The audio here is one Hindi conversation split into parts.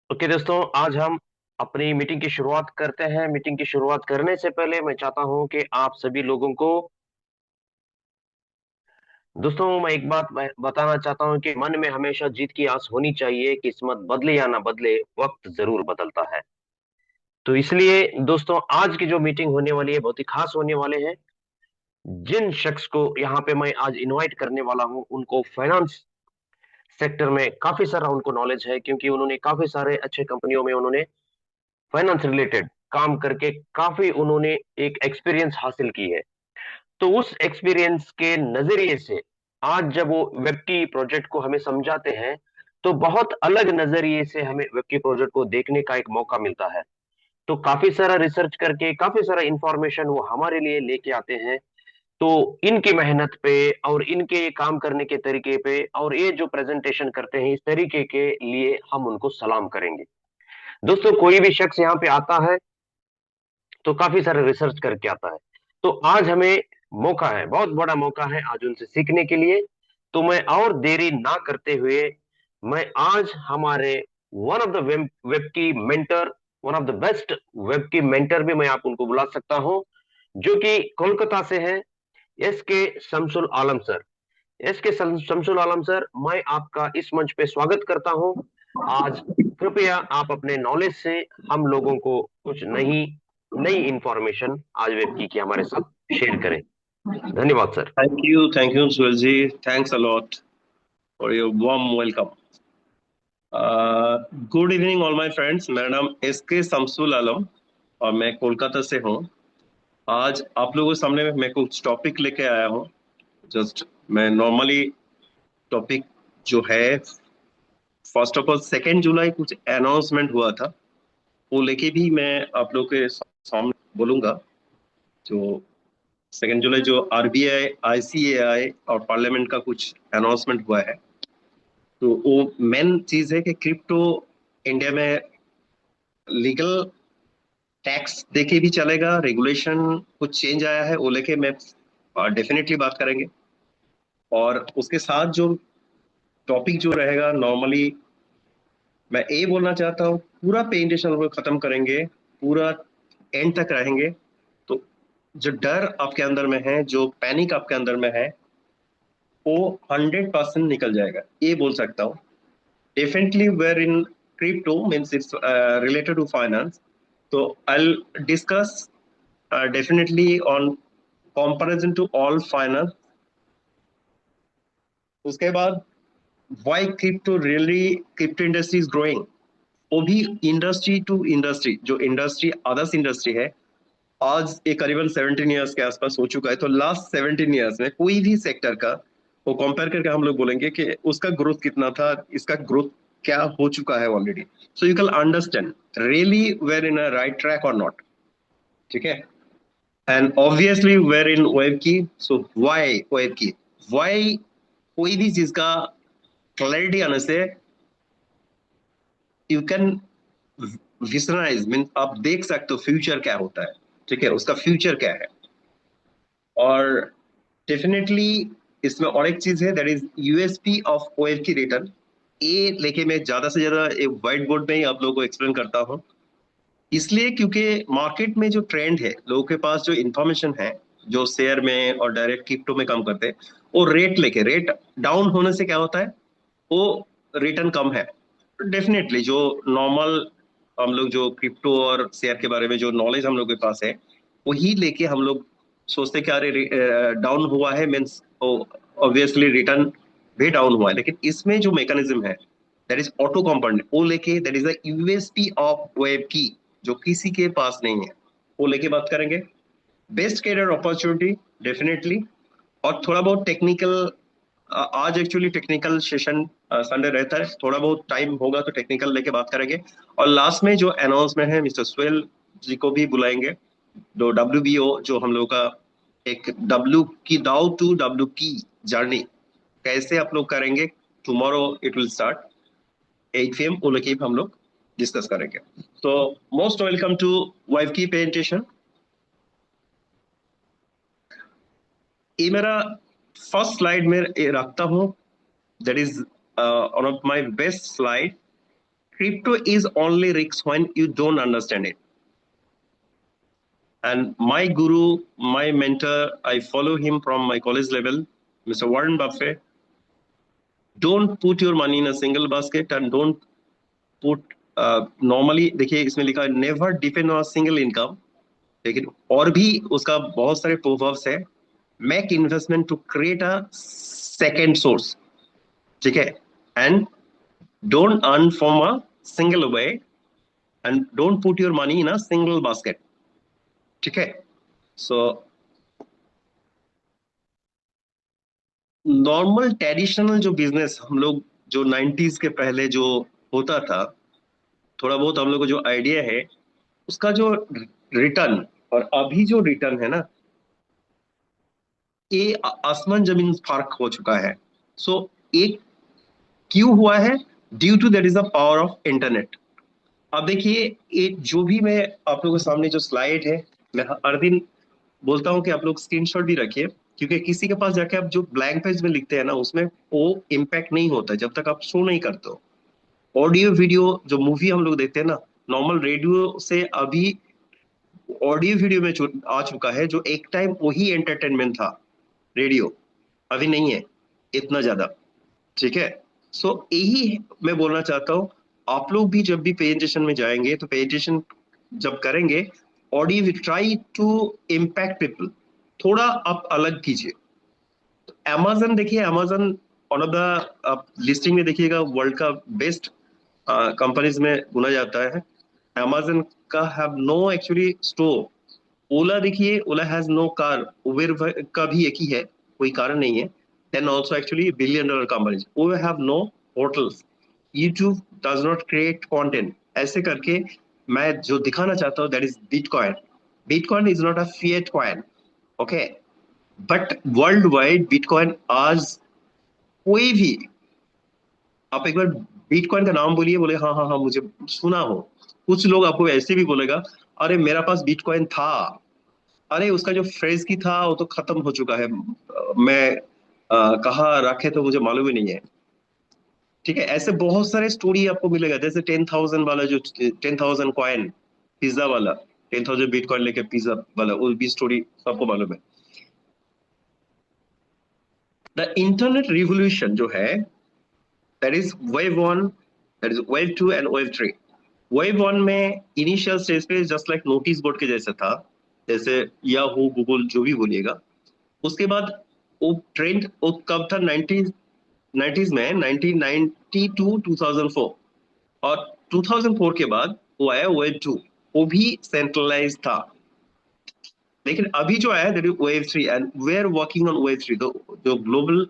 ओके दोस्तों, आज हम अपनी मीटिंग की शुरुआत करते हैं। मीटिंग की शुरुआत करने से पहले मैं चाहता हूं कि आप सभी लोगों को, दोस्तों, मैं एक बात बताना चाहता हूं कि मन में हमेशा जीत की आस होनी चाहिए। किस्मत बदले या ना बदले, वक्त जरूर बदलता है। तो इसलिए दोस्तों, आज की जो मीटिंग होने वाली है बहुत ही खास होने वाले हैं। जिन शख्स को यहाँ पे मैं आज इनवाइट करने वाला हूं, उनको फाइनेंस सेक्टर में काफी सारा उनको नॉलेज है, क्योंकि उन्होंने काफी सारे अच्छे कंपनियों में उन्होंने फाइनेंस रिलेटेड काम करके काफी उन्होंने एक एक्सपीरियंस हासिल की है। तो उस एक्सपीरियंस के नजरिए से आज जब वो वेब की प्रोजेक्ट को हमें समझाते हैं, तो बहुत अलग नजरिए से हमें वेब की प्रोजेक्ट को देखने का एक मौका मिलता है। तो काफी सारा रिसर्च करके काफी सारा इंफॉर्मेशन वो हमारे लिए लेके आते हैं। तो इनकी मेहनत पे और इनके ये काम करने के तरीके पे और ये जो प्रेजेंटेशन करते हैं, इस तरीके के लिए हम उनको सलाम करेंगे। दोस्तों, कोई भी शख्स यहाँ पे आता है तो काफी सारे रिसर्च करके आता है। तो आज हमें मौका है, बहुत बड़ा मौका है आज उनसे सीखने के लिए। तो मैं और देरी ना करते हुए, मैं आज हमारे वन ऑफ द वेब की mentor, one of the best web की मेंटर भी मैं आप उनको बुला सकता हूं, जो कि कोलकाता से है। एस के शमसुल आलम सर। एस के शमसुल आलम सर, मैं आपका इस मंच पे स्वागत करता हूं। आज कृपया आप अपने नॉलेज से हम लोगों को कुछ नई नई इंफॉर्मेशन आज व्यक्ति की हमारे साथ शेयर करें। धन्यवाद sir. Thank you, Swelji. Thanks a lot for your warm welcome. Good evening all my friends. मेरा नाम एस के शमसुल आलम और मैं कोलकाता से हूँ। आज आप लोगों के सामने मैं कुछ टॉपिक लेके आया हूँ। जस्ट मैं नॉर्मली टॉपिक जो है, फर्स्ट ऑफ ऑल 2 जुलाई कुछ अनाउंसमेंट हुआ था, वो लेके भी मैं आप लोग के सामने बोलूंगा। जो 2 जुलाई जो आरबीआई, आईसीएआई और पार्लियामेंट का कुछ अनाउंसमेंट हुआ है, तो वो मेन चीज है कि क्रिप्टो इंडिया में लीगल टैक्स देके भी चलेगा, रेगुलेशन कुछ चेंज आया है, वो लेके मैं डेफिनेटली बात करेंगे। और उसके साथ जो टॉपिक जो रहेगा, नॉर्मली मैं ये बोलना चाहता हूँ, पूरा प्रेजेंटेशन हम लोग खत्म करेंगे, पूरा एंड तक रहेंगे। तो जो डर आपके अंदर में है, जो पैनिक आपके अंदर में है, वो 100% निकल जाएगा, ये बोल सकता हूँ। Definitely, we're in crypto means it's related to finance. So I'll discuss definitely on comparison to all finance. उसके बाद why crypto really crypto industry is growing. वो भी इंडस्ट्री टू इंडस्ट्री, जो इंडस्ट्री अदर्स इंडस्ट्री है, आज एक करीबन 17 ईयर्स के आसपास हो चुका है। तो लास्ट 17 ईयर्स में कोई भी सेक्टर का वो कंपेयर करके हम लोग बोलेंगे कि उसका ग्रोथ कितना था, इसका ग्रोथ क्या हो चुका है already. So you can understand really where in a right track और नॉट। ठीक है। And obviously where in web की। सो वाई वेब की, वाई कोई भी चीज का क्लैरिटी आने से यू कैन विजनराइज, मीन आप देख सकते हो फ्यूचर क्या होता है। ठीक है, उसका फ्यूचर क्या है। और डेफिनेटली इसमें और एक चीज है, that is USP of of की रिटर्न। ये लेके मैं ज्यादा से ज्यादा एक व्हाइट बोर्ड में ही आप लोगों को एक्सप्लेन करता हूँ, इसलिए क्योंकि मार्केट में जो ट्रेंड है, लोगों के पास जो इंफॉर्मेशन है, जो शेयर में और डायरेक्ट क्रिप्टो में काम करते हैं, वो रेट लेके, रेट डाउन होने से क्या होता है, वो रिटर्न कम है। डेफिनेटली जो नॉर्मल हम लोग जो क्रिप्टो और शेयर के बारे में जो नॉलेज हम लोग के पास है, वही लेके हम लोग सोचते कि अरे डाउन हुआ है मीन्स ऑब्वियसली रिटर्न भी डाउन हुआ है। लेकिन इसमें जो मैकेनिज्म है, दैट इज ऑटो कंपाउंड, वो लेके that is the USP of web की, जो किसी के पास नहीं है, वो लेके बात करेंगे। Best career opportunity definitely. और थोड़ा बहुत टेक्निकल, आज एक्चुअली टेक्निकल सेशन संडे रहता है, थोड़ा बहुत टाइम होगा तो टेक्निकल लेके बात करेंगे। और लास्ट में जो अनाउंसमेंट है, मिस्टर स्वेल जी को भी बुलाएंगे। जो डब्ल्यू जो हम लोग का एक डब्ल्यू की दाउ टू डब्ल्यू की जर्नी कैसे आप लोग करेंगे, tomorrow it will start 8 PM, वो लेके हम लोग डिस्कस करेंगे। तो मोस्ट वेलकम टू वाइफ की प्रेजेंटेशन। ये मेरा फर्स्ट स्लाइड में ये रखता हूँ, that is one of my best slide. crypto is only risks when you don't understand it. And my guru, my mentor, I follow him from my college level, Mr. Warren Buffett. Don't put your money in a single basket and don't put normally देखिए इसमें लिखा है never depend on a single income, लेकिन और भी उसका बहुत सारे प्रोवर्ब्स है. Make investment to create a second source, ठीक है, and don't earn from a single way and don't put your money in a single basket, ठीक है. So नॉर्मल ट्रेडिशनल जो बिजनेस हम लोग जो 90s के पहले जो होता था, थोड़ा बहुत हम लोग को जो आइडिया है उसका जो रिटर्न और अभी जो रिटर्न है ना, ये आसमान जमीन फर्क हो चुका है. सो एक क्यों हुआ है? Due to that is the power of internet. अब देखिए एक जो भी मैं आप लोगों के सामने जो स्लाइड है, मैं हर दिन बोलता हूँ कि आप लोग स्क्रीनशॉट भी रखिए, क्योंकि किसी के पास जाके आप जो ब्लैंक पेज में लिखते हैं ना, उसमें वो इम्पैक्ट नहीं होता जब तक आप शो नहीं करते हो. ऑडियो वीडियो जो मूवी हम लोग देखते हैं ना, नॉर्मल रेडियो से अभी ऑडियो वीडियो में आ चुका है, जो एक टाइम वही एंटरटेनमेंट था. रेडियो अभी नहीं है इतना ज्यादा, ठीक है. सो यही मैं बोलना चाहता हूँ, आप लोग भी जब भी प्रेजेंटेशन में जाएंगे तो प्रेजेंटेशन जब करेंगे, audio try to impact people, थोड़ा आप अलग कीजिए. अमेजन देखिए, Amazon one of the listing में देखिएगा वर्ल्ड का बेस्ट कंपनीज में गुना जाता है. अमेजन का have no actually store. Ola देखिए, Ola has no car. Uber का भी एक ही है, कोई कारण नहीं है. Then also actually billion dollar companies, वो have no hotels. YouTube does not create content. ऐसे करके मैं जो दिखाना चाहता हूँ that is bitcoin. Bitcoin is not a fiat coin, okay, but world wide bitcoin आज कोई भी, आप एक बार बिटकॉइन का नाम बोलिए, बोले हाँ हाँ हाँ मुझे सुना हो. कुछ लोग आपको ऐसे भी बोलेगा अरे मेरा पास बिटकॉइन था, अरे उसका जो फ्रेज की था वो तो खत्म हो चुका है, मैं कहाँ रखे तो मुझे मालूम ही नहीं है, ठीक है. ऐसे बहुत सारे स्टोरी आपको मिलेगा, जैसे 10,000 वाला जो 10,000 कॉइन पिज्जा वाला, 10,000 बिटकॉइन लेके पिज्जा वाला, वो भी स्टोरी सबको मालूम है. द इंटरनेट रिवोल्यूशन जो है, that is wave one, that is wave two and wave three. Wave one में इनिशियल स्टेज पे जस्ट लाइक नोटिस बोर्ड के जैसे था, जैसे याहू गूगल जो भी बोलिएगा. उसके बाद वो ट्रेंड वो कब था? 90s में, 1990 टू 2004. और 2004 के बाद वो आया वेव टू, वो भी सेंट्रलाइज था. लेकिन अभी जो आया that is wave three and we are working on wave three. तो जो ग्लोबल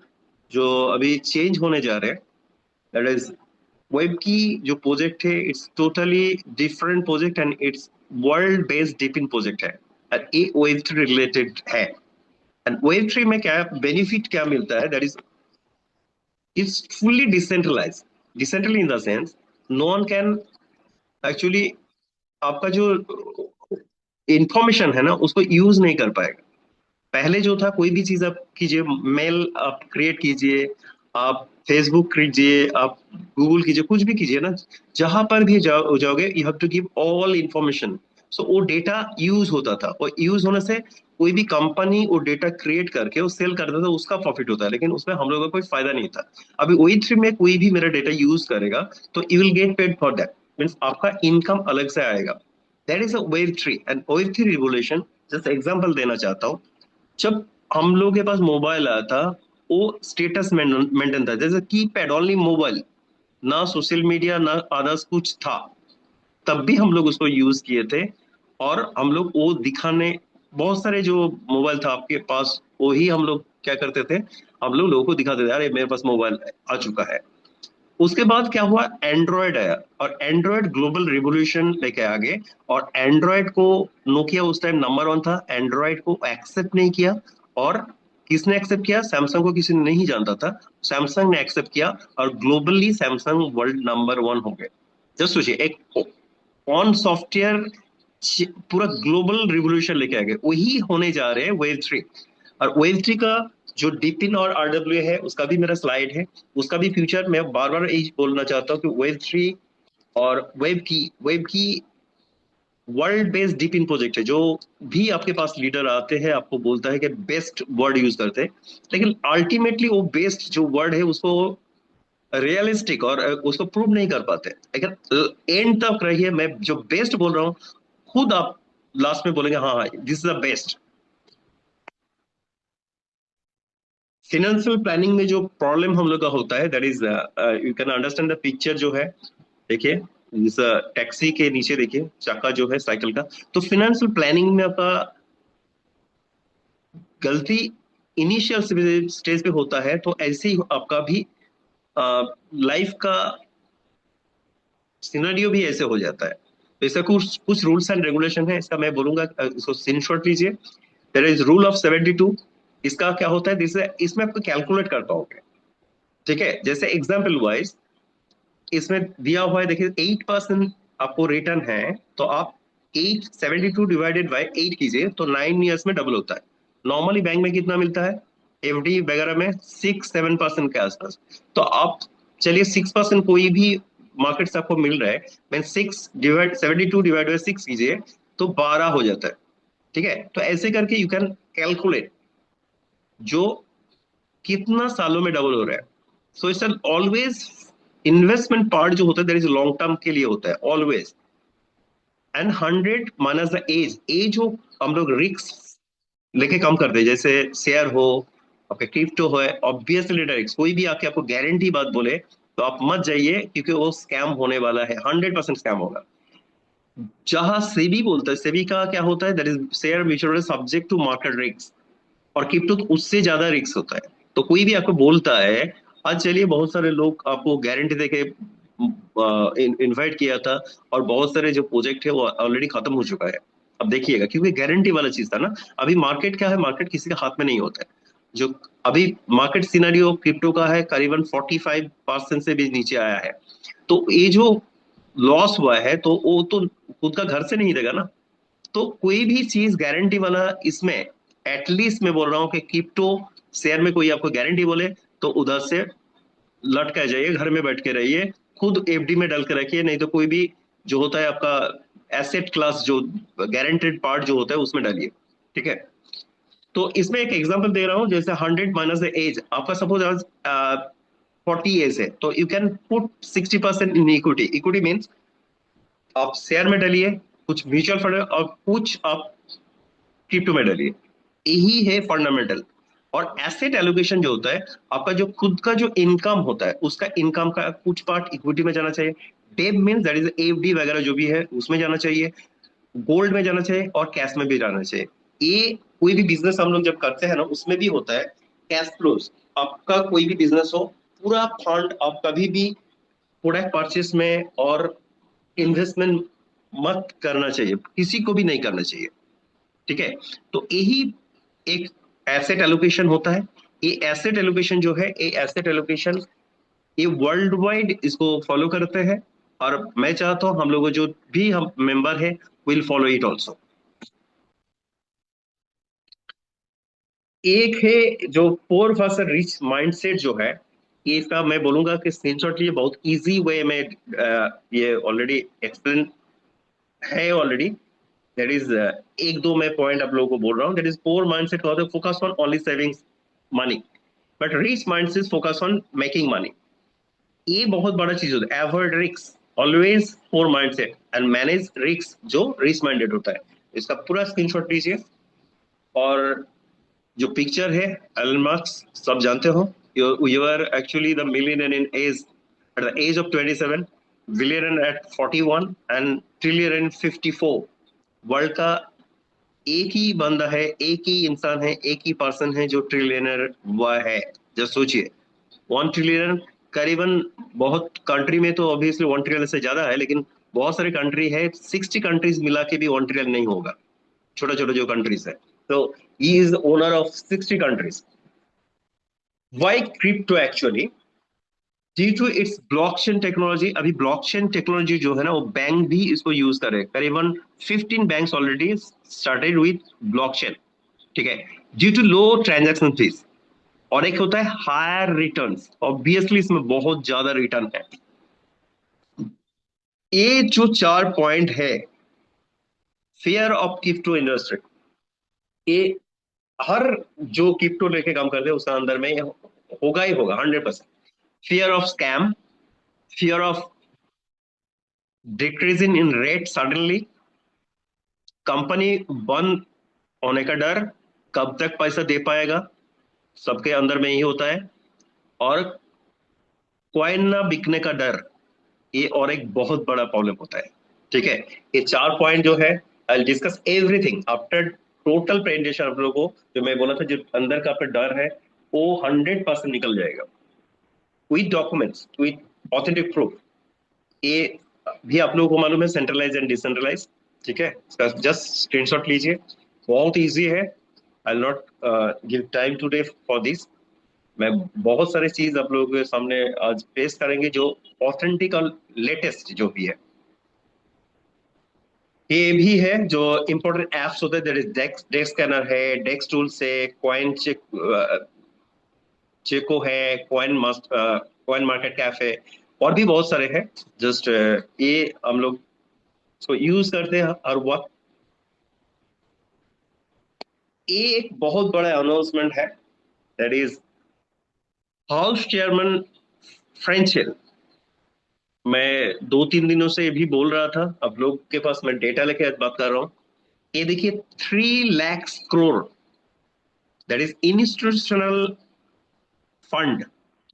जो अभी चेंज होने जा रहे हैं, दैट इज वेब की जो प्रोजेक्ट है, it's totally different project and it's world based डीपिन प्रोजेक्ट है. एंड ये वेब थ्री रिलेटेड है. एंड वेब थ्री में क्या बेनिफिट क्या मिलता है? That is it's fully decentralize. Decentrally in the sense no one can actually आपका जो इंफॉर्मेशन है ना उसको यूज नहीं कर पाएगा. पहले जो था, कोई भी चीज आप कीजिए, मेल आप क्रिएट कीजिए, आप फेसबुक कीजिए, आप गूगल कीजिए, कुछ भी कीजिए ना, जहां पर भी जाओगे you have to give all information. So वो डेटा यूज होता था, और यूज होने से कोई भी कंपनी वो डेटा क्रिएट करके वो सेल करता था, उसका प्रॉफिट होता है, लेकिन उसमें हम लोगों का कोई फायदा नहीं था. अभी वेब थ्री में कोई भी मेरा डेटा यूज करेगा तो you will get paid for that, means आपका इनकम अलग से आएगा. That is a web three. And web three revolution, just example देना चाहता हूँ. जब हम लोग के पास मोबाइल आया था, वो स्टेटस मेंटेन था, जैसे कीपैड ओनली मोबाइल, ना सोशल मीडिया ना अदर्स कुछ था. तब भी हम लोग उसको यूज किए थे, और हम लोग वो दिखाने, बहुत सारे जो मोबाइल था आपके पास, वही हम लोग क्या करते थे, हम लोग लोगों को दिखाते थे अरे मेरे पास मोबाइल आ चुका है. उसके बाद क्या हुआ? एंड्रॉयड आया, और एंड्रॉयड ग्लोबल रिवोल्यूशन लेके आ गए. और एंड्रॉयड को, नोकिया उस टाइम नंबर वन था, एंड्रॉयड को एक्सेप्ट नहीं किया. और किसने एक्सेप्ट किया? सैमसंग को किसी ने नहीं जानता था, सैमसंग ने एक्सेप्ट किया, और globally Samsung world number one हो गए. जस्ट सोचिए, एक ऑन सॉफ्टवेयर पूरा ग्लोबल रिवोल्यूशन लेके आ गए. वही होने जा रहे हैं वेव थ्री. और वेव थ्री का जो डीपिन और आरडब्ल्यू है, उसका भी मेरा स्लाइड है, उसका भी फ्यूचर मैं बार बार यही बोलना चाहता हूँ कि वेव थ्री और वेब की world based deep in project है। जो भी आपके पास लीडर आते हैं आपको बोलता है कि बेस्ट वर्ड यूज करते हैं, लेकिन अल्टीमेटली वो बेस्ट जो वर्ड है उसको रियलिस्टिक और उसको प्रूव नहीं कर पाते। लेकिन एंड तक रहिए, मैं जो बेस्ट बोल रहा हूँ खुद आप लास्ट में बोलेंगे हाँ हाँ this is the best. Financial planning में जो प्रॉब्लम हम लोग का होता है that is, you can understand the picture जो है। देखिए इस टैक्सी के नीचे देखिए चक्का जो है साइकिल का। तो फाइनेंशियल प्लानिंग में आपका गलती इनिशियल स्टेज पे होता है, तो ऐसे ही आपका भी लाइफ का सिनेरियो भी ऐसे हो जाता है। तो इसका कुछ कुछ रूल्स एंड रेगुलेशन है, इसका मैं बोलूंगा, इसको स्क्रीनशॉट लीजिए। There is rule of 72। इसका क्या होता है, जैसे इसमें आपको कैलकुलेट करता होगा, ठीक है। जैसे एग्जाम्पल वाइज इसमें दिया हुआ है, देखिए 8% आपको रिटर्न है, तो आप 872 डिवाइडेड बाई 8 कीजिए तो 9 ईयर्स में डबल होता है। नॉर्मली बैंक में कितना मिलता है, एफडी वगैरह में 6-7% के आसपास। तो आप चलिए 6% कोई भी मार्केट से आपको मिल रहा है, मैं 6 डिवाइड 72 डिवाइड बाई 6 कीजिए तो 12 हो जाता है, ठीक है। तो ऐसे करके यू कैन कैलकुलेट जो कितना सालों में डबल हो रहा है। So it's always investment part जो होता है दैट इज लॉन्ग टर्म के लिए होता है always. And 100 minus the age, age हो हम लोग रिस्क लेके कम करते हैं। जैसे शेयर हो, आपके क्रिप्टो है, ऑब्वियसली रिस्क। कोई भी आके आपको गारंटी बात बोले तो आप मत जाइए, क्योंकि वो स्कैम होने वाला है, 100% स्कैम होगा। जहां सेबी बोलता है, सेबी का क्या होता है, that is share mutual subject to market risk, और क्रिप्टो तो उससे ज्यादा रिस्क होता है। तो कोई भी आपको बोलता है, आज चलिए बहुत सारे लोग आपको गारंटी देके इनवाइट किया था, और बहुत सारे जो प्रोजेक्ट है वो ऑलरेडी खत्म हो चुका है। अब देखिएगा, क्योंकि गारंटी वाला चीज था ना। अभी मार्केट क्या है, मार्केट किसी के हाथ में नहीं होता है। जो अभी मार्केट सिनेरियो क्रिप्टो का है करीबन 45% से भी नीचे आया है। तो ये जो लॉस हुआ है तो वो तो खुद का घर से नहीं देगा ना। तो कोई भी चीज गारंटी वाला इसमें, एटलीस्ट मैं बोल रहा हूँ कि क्रिप्टो शेयर में कोई आपको गारंटी बोले तो उधर से लटका जाइए, घर में बैठ के रहिए, खुद एफडी में डाल के रखिए। नहीं तो कोई भी जो होता है आपका एसेट क्लास जो गारंटेड पार्ट जो होता है उसमें डालिए, ठीक है। तो इसमें एक एग्जांपल दे रहा हूं, जैसे 100 माइनस द एज, आपका सपोज आज 40 एज है, तो you can put 60% in equity. Equity means आप शेयर में डालिए, कुछ म्यूचुअल फंड और कुछ आप क्रिप्टो में डालिए। यही है फंडामेंटल। और एसेट एलोकेशन जो होता है, आपका जो खुद का जो इनकम होता है उसका इनकम का कुछ पार्ट इक्विटी में जाना चाहिए। डेब मीन दैट इज एफडी वगैरह जो भी है उसमें जाना चाहिए, गोल्ड में जाना चाहिए, और कैश में भी जाना चाहिए। ये कोई भी बिजनेस हम लोग जब करते हैं ना उसमें भी होता है कैश फ्लोज। आपका कोई भी बिजनेस हो, पूरा फंड आप कभी भी प्रोडक्ट परचेस में और इन्वेस्टमेंट मत करना चाहिए, किसी को भी नहीं करना चाहिए, ठीक है। तो यही एक एसेट एलोकेशन होता है। ये एसेट एलोकेशन जो है, ये एसेट एलोकेशन ये वर्ल्ड वाइड इसको फॉलो करते हैं। और मैं चाहता हूं हम लोग जो भी हम मेंबर है विल फॉलो इट ऑल्सो। एक है जो 4% रिच माइंडसेट जो है, ये इसका मैं बोलूंगा कि स्क्रीनशॉट लिए, बहुत इजी वे में ये ऑलरेडी एक्सप्लेन है ऑलरेडी। दैट इज एक दो मैं पॉइंट आप लोगों को बोल रहा हूँ। दैट इज पोर माइंडसेट का होता है focus on only savings money, but rich mindset focus on making money. ये बहुत बड़ा चीज होता है। Avoid risk, always poor mindset and manage risk, जो रिस्क माइंडेड होता है। इसका पूरा स्क्रीनशॉट लीजिए। और जो पिक्चर है एलन मार्क्स सब जानते हो, you are actually the millionaire in age at the age of 27, billionaire at 41 and trillionaire in 54। World का एक ही बंदा है, एक ही इंसान है, एक ही पर्सन है जो ट्रिलियनर हुआ है। जस्ट सोचिए 1 ट्रिलियन करीबन, बहुत कंट्री में तो ऑब्वियसली 1 ट्रिलियन से ज्यादा है, लेकिन बहुत सारे कंट्री है, 60 कंट्रीज मिला के भी 1 ट्रिलियन नहीं होगा, छोटा छोटा जो कंट्रीज है। तो he is owner of 60 countries. Why crypto actually, due to its blockchain technology. अभी ब्लॉकचेन टेक्नोलॉजी जो है ना वो बैंक भी इसको यूज कर रहे हैं। करीबन 15 banks already started with blockchain, ठीक है। Due to low transaction fees, और एक होता है हायर रिटर्न्स। ऑब्वियसली इसमें बहुत ज्यादा रिटर्न है। ये जो 4 पॉइंट है, फियर ऑफ क्रिप्टो इंडस्ट्री, ये हर जो क्रिप्टो लेके काम करते हैं उसके अंदर में ये होगा ही होगा 100%। Fear of scam, fear of decreasing in rate suddenly, company बंद होने का डर, कब तक पैसा दे पाएगा, सबके अंदर में यही होता है। और कॉइन ना बिकने का डर, ये और एक बहुत बड़ा प्रॉब्लम होता है। ठीक है, ये 4 पॉइंट जो है, I discuss everything after total presentation. आप लोगों को जो मैं बोला था, जो अंदर का आपका डर है वो 100% निकल जाएगा with documents, with authentic proof. ये भी आप लोगों को मालूम है, सेंट्रलाइज एंड डिसेंट्रलाइज। ठीक है, इसका जस्ट स्क्रीनशॉट लीजिए, बहुत इजी है। I will not give time today for this. मैं बहुत सारी चीज आप लोगों के सामने आज पेश करेंगे जो ऑथेंटिक और लेटेस्ट जो भी है। ये भी है जो इंपॉर्टेंट एप्स होते हैं, that is dex, dex scanner है, डेक्स टूल्स है, कॉइन चेक, चेको है, कॉइन मार्केट कैफ है, और भी बहुत सारे हैं। जस्ट ये हम लोग इसको यूज करते हैं हर वक्त। ये एक बहुत बड़ा अनाउंसमेंट है, that is House chairman French Hill. मैं 2-3 दिनों से ये भी बोल रहा था, अब लोग के पास मैं डेटा लेके आज बात कर रहा हूँ। ये देखिए, 3 lakh crore, that is institutional fund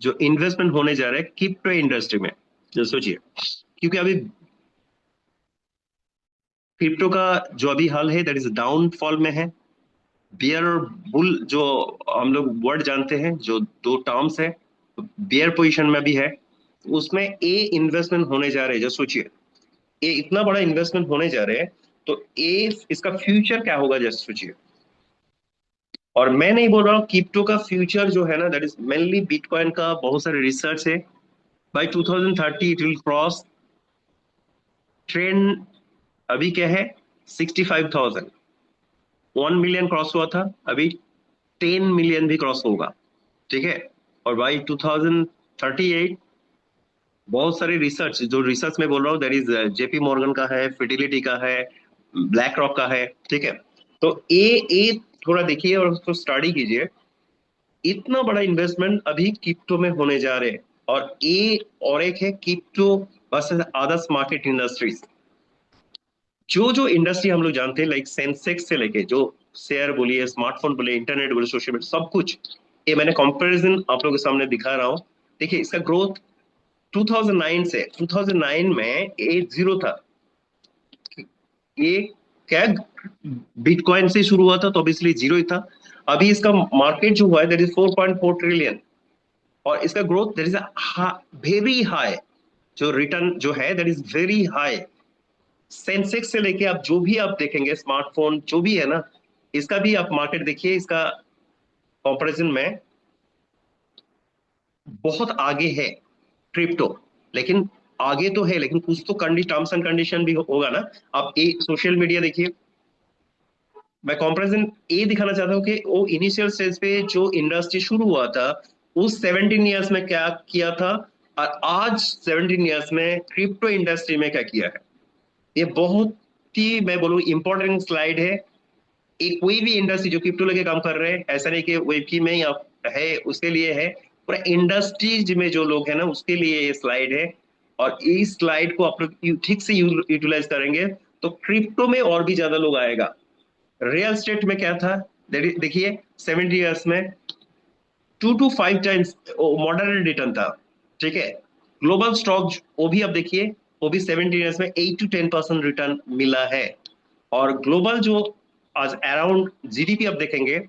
जो इन्वेस्टमेंट होने जा रहे हैं क्रिप्टो इंडस्ट्री में। जो सोचिए, क्योंकि अभी क्रिप्टो का जो अभी हाल है दैट इज डाउनफॉल में है। बियर और बुल जो हम लोग वर्ड जानते हैं, जो दो टर्म्स है, बियर पोजीशन में भी है, उसमें ए इन्वेस्टमेंट होने जा रहे हैं। जो सोचिए, ये इतना बड़ा इन्वेस्टमेंट होने जा रहे हैं, तो ए इसका फ्यूचर क्या होगा, जस्ट सोचिए। और मैं नहीं बोल रहा हूँ क्रिप्टो का फ्यूचर जो है ना, दैट इज मेनली बिटकॉइन का बहुत सारे रिसर्च है। By 2030 it will cross trend. अभी क्या है, 65,000, 1 मिलियन क्रॉस हुआ था, अभी 10 मिलियन भी क्रॉस होगा। ठीक है, और बाई 2038 बहुत सारे रिसर्च, जो रिसर्च में बोल रहा हूँ दैट इज जेपी मॉर्गन का है, फिडिलिटी का है, ब्लैक रॉक का है। ठीक है, तो ए थोड़ा देखिए और उसको स्टडी कीजिए। इतना बड़ा इन्वेस्टमेंट अभी क्रिप्टो में होने जा रहे हैं। और ए और एक है crypto versus others market industries. जो जो इंडस्ट्री हम लोग जानते हैं, लाइक सेंसेक्स से लेके जो शेयर बोलिए, स्मार्टफोन बोलिए, इंटरनेट बोलिए, सोशल मीडिया, सब कुछ, ये मैंने कंपैरिजन आप लोगों के सामने दिखा रहा हूँ। देखिए, इसका ग्रोथ 2009 से, 2009 में ये जीरो था। ये क्या, बिटकॉइन से शुरू हुआ था तो ऑब्वियसली जीरो ही था। अभी इसका मार्केट जो हुआ है दैट इज 4.4 ट्रिलियन, और इसका growth that is very high. जो रिटर्न जो है that is very high. Sensex से लेके आप जो भी आप देखेंगे, स्मार्टफोन जो भी है ना, इसका भी आप मार्केट देखिए, इसका कंपैरिजन में बहुत आगे है क्रिप्टो। लेकिन आगे तो है, लेकिन कुछ तो टर्म्स एंड कंडीशन भी होगा ना। आप ये सोशल मीडिया देखिए, मैं कंपैरिजन ये दिखाना चाहता हूँ कि वो इनिशियल स्टेज पे जो इंडस्ट्री शुरू हुआ था, उस 17 ईयर्स में क्या किया था, और आज 17 ईयर्स में क्रिप्टो इंडस्ट्री में क्या किया है। ये बहुत ही, मैं बोलूँ, इंपॉर्टेंट स्लाइड है। एक कोई भी इंडस्ट्री जो क्रिप्टो लेके काम कर रहे हैं, ऐसा नहीं कि वेबकी में ही आप है उसके लिए है, पूरा इंडस्ट्रीज में जो लोग हैं ना उसके लिए ये स्लाइड है। और इस स्लाइड को आप लोग ठीक से यूटिलाइज करेंगे तो क्रिप्टो में और भी ज्यादा लोग आएगा। रियल स्टेट में क्या था, देखिए 70 ईयर्स में 2 to 5 टाइम्स मॉडरेट रिटर्न था। ठीक है, ग्लोबल स्टॉक वो भी आप देखिए, वो भी 70 ईयर्स में 8 to 10% रिटर्न मिला है। और ग्लोबल जो आज अराउंड जीडीपी आप देखेंगे,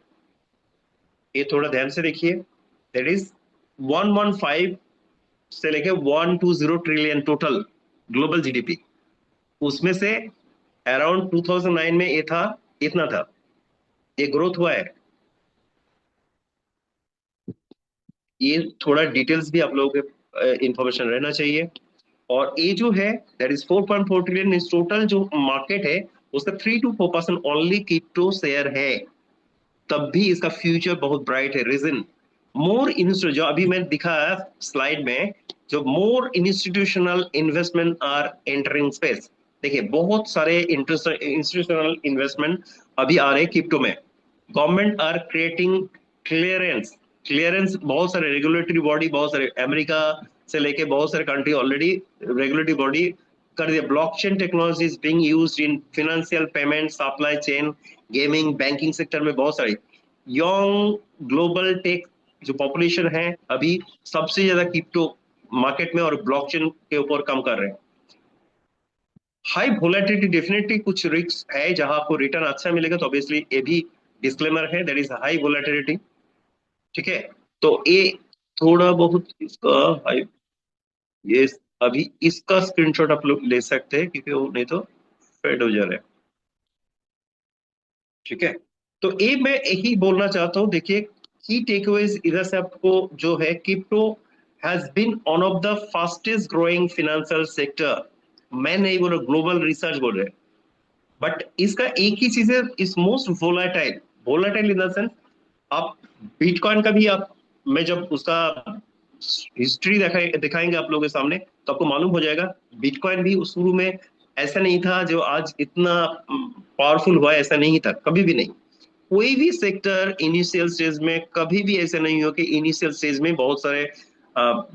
ये थोड़ा ध्यान से देखिए, दैट इज 115 से लेके 120 ट्रिलियन टोटल ग्लोबल जीडीपी। उसमें से अराउंड 2009 में ये था, इतना था, ये ग्रोथ हुआ है। ये थोड़ा डिटेल्स भी आप लोगों के इंफॉर्मेशन रहना चाहिए। और ये जो है दैट इज 4.4 ट्रिलियन, इस टोटल जो मार्केट है उसका 3 to 4% ओनली क्रिप्टो शेयर है। तब भी इसका फ्यूचर बहुत ब्राइट है। रीजन, मोर इंस्टो जो अभी मैं दिखाया स्लाइड में, जो more institutional investment are entering space. देखिए बहुत सारे इंस्टीट्यूशनल इन्वेस्टमेंट अभी आ रहे हैं क्रिप्टो में। Government are creating clearance clearance बहुत सारे रेगुलेटरी बॉडी, बहुत सारे अमेरिका से लेके बहुत सारे कंट्री ऑलरेडी रेगुलेटरी बॉडी कर दिया। Blockchain technology is being used in financial payment, supply chain, gaming, banking sector में बहुत सारे यंग ग्लोबल टेक जो पॉपुलेशन है अभी सबसे ज्यादा क्रिप्टो मार्केट में और ब्लॉकचेन के ऊपर काम कर रहे हैं। हाई वोलेटिलिटी डेफिनेटली कुछ रिस्क है जहां आपको रिटर्न अच्छा मिलेगा, तो ऑब्वियसली ये भी डिस्क्लेमर है, दैट इज हाई वोलेटिलिटी। ठीक है, तो ये थोड़ा बहुत इसका हाई, ये अभी इसका स्क्रीनशॉट आप लोग ले सकते हैं क्योंकि वो नहीं तो फेड हो जा रहा है। ठीक है, तो ये मैं यही बोलना चाहता हूँ। देखिए की टेकअवेज इधर से आपको जो है, crypto has been one of the fastest growing financial sector. मैं नहीं बोल रहा, ग्लोबल रिसर्च बोल रहे हैं। बट इसका एक ही चीज है, इस most volatile, volatile in the sense, आप बिटकॉइन का भी आप, मैं जब उसका हिस्ट्री दिखाएंगे आप लोगों के सामने तो आपको मालूम हो जाएगा। बिटकॉइन भी उस शुरू में ऐसा नहीं था जो आज इतना पावरफुल हुआ है, ऐसा नहीं था, कभी भी नहीं। कोई भी सेक्टर इनिशियल स्टेज में कभी भी ऐसा नहीं हो कि इनिशियल स्टेज में बहुत सारे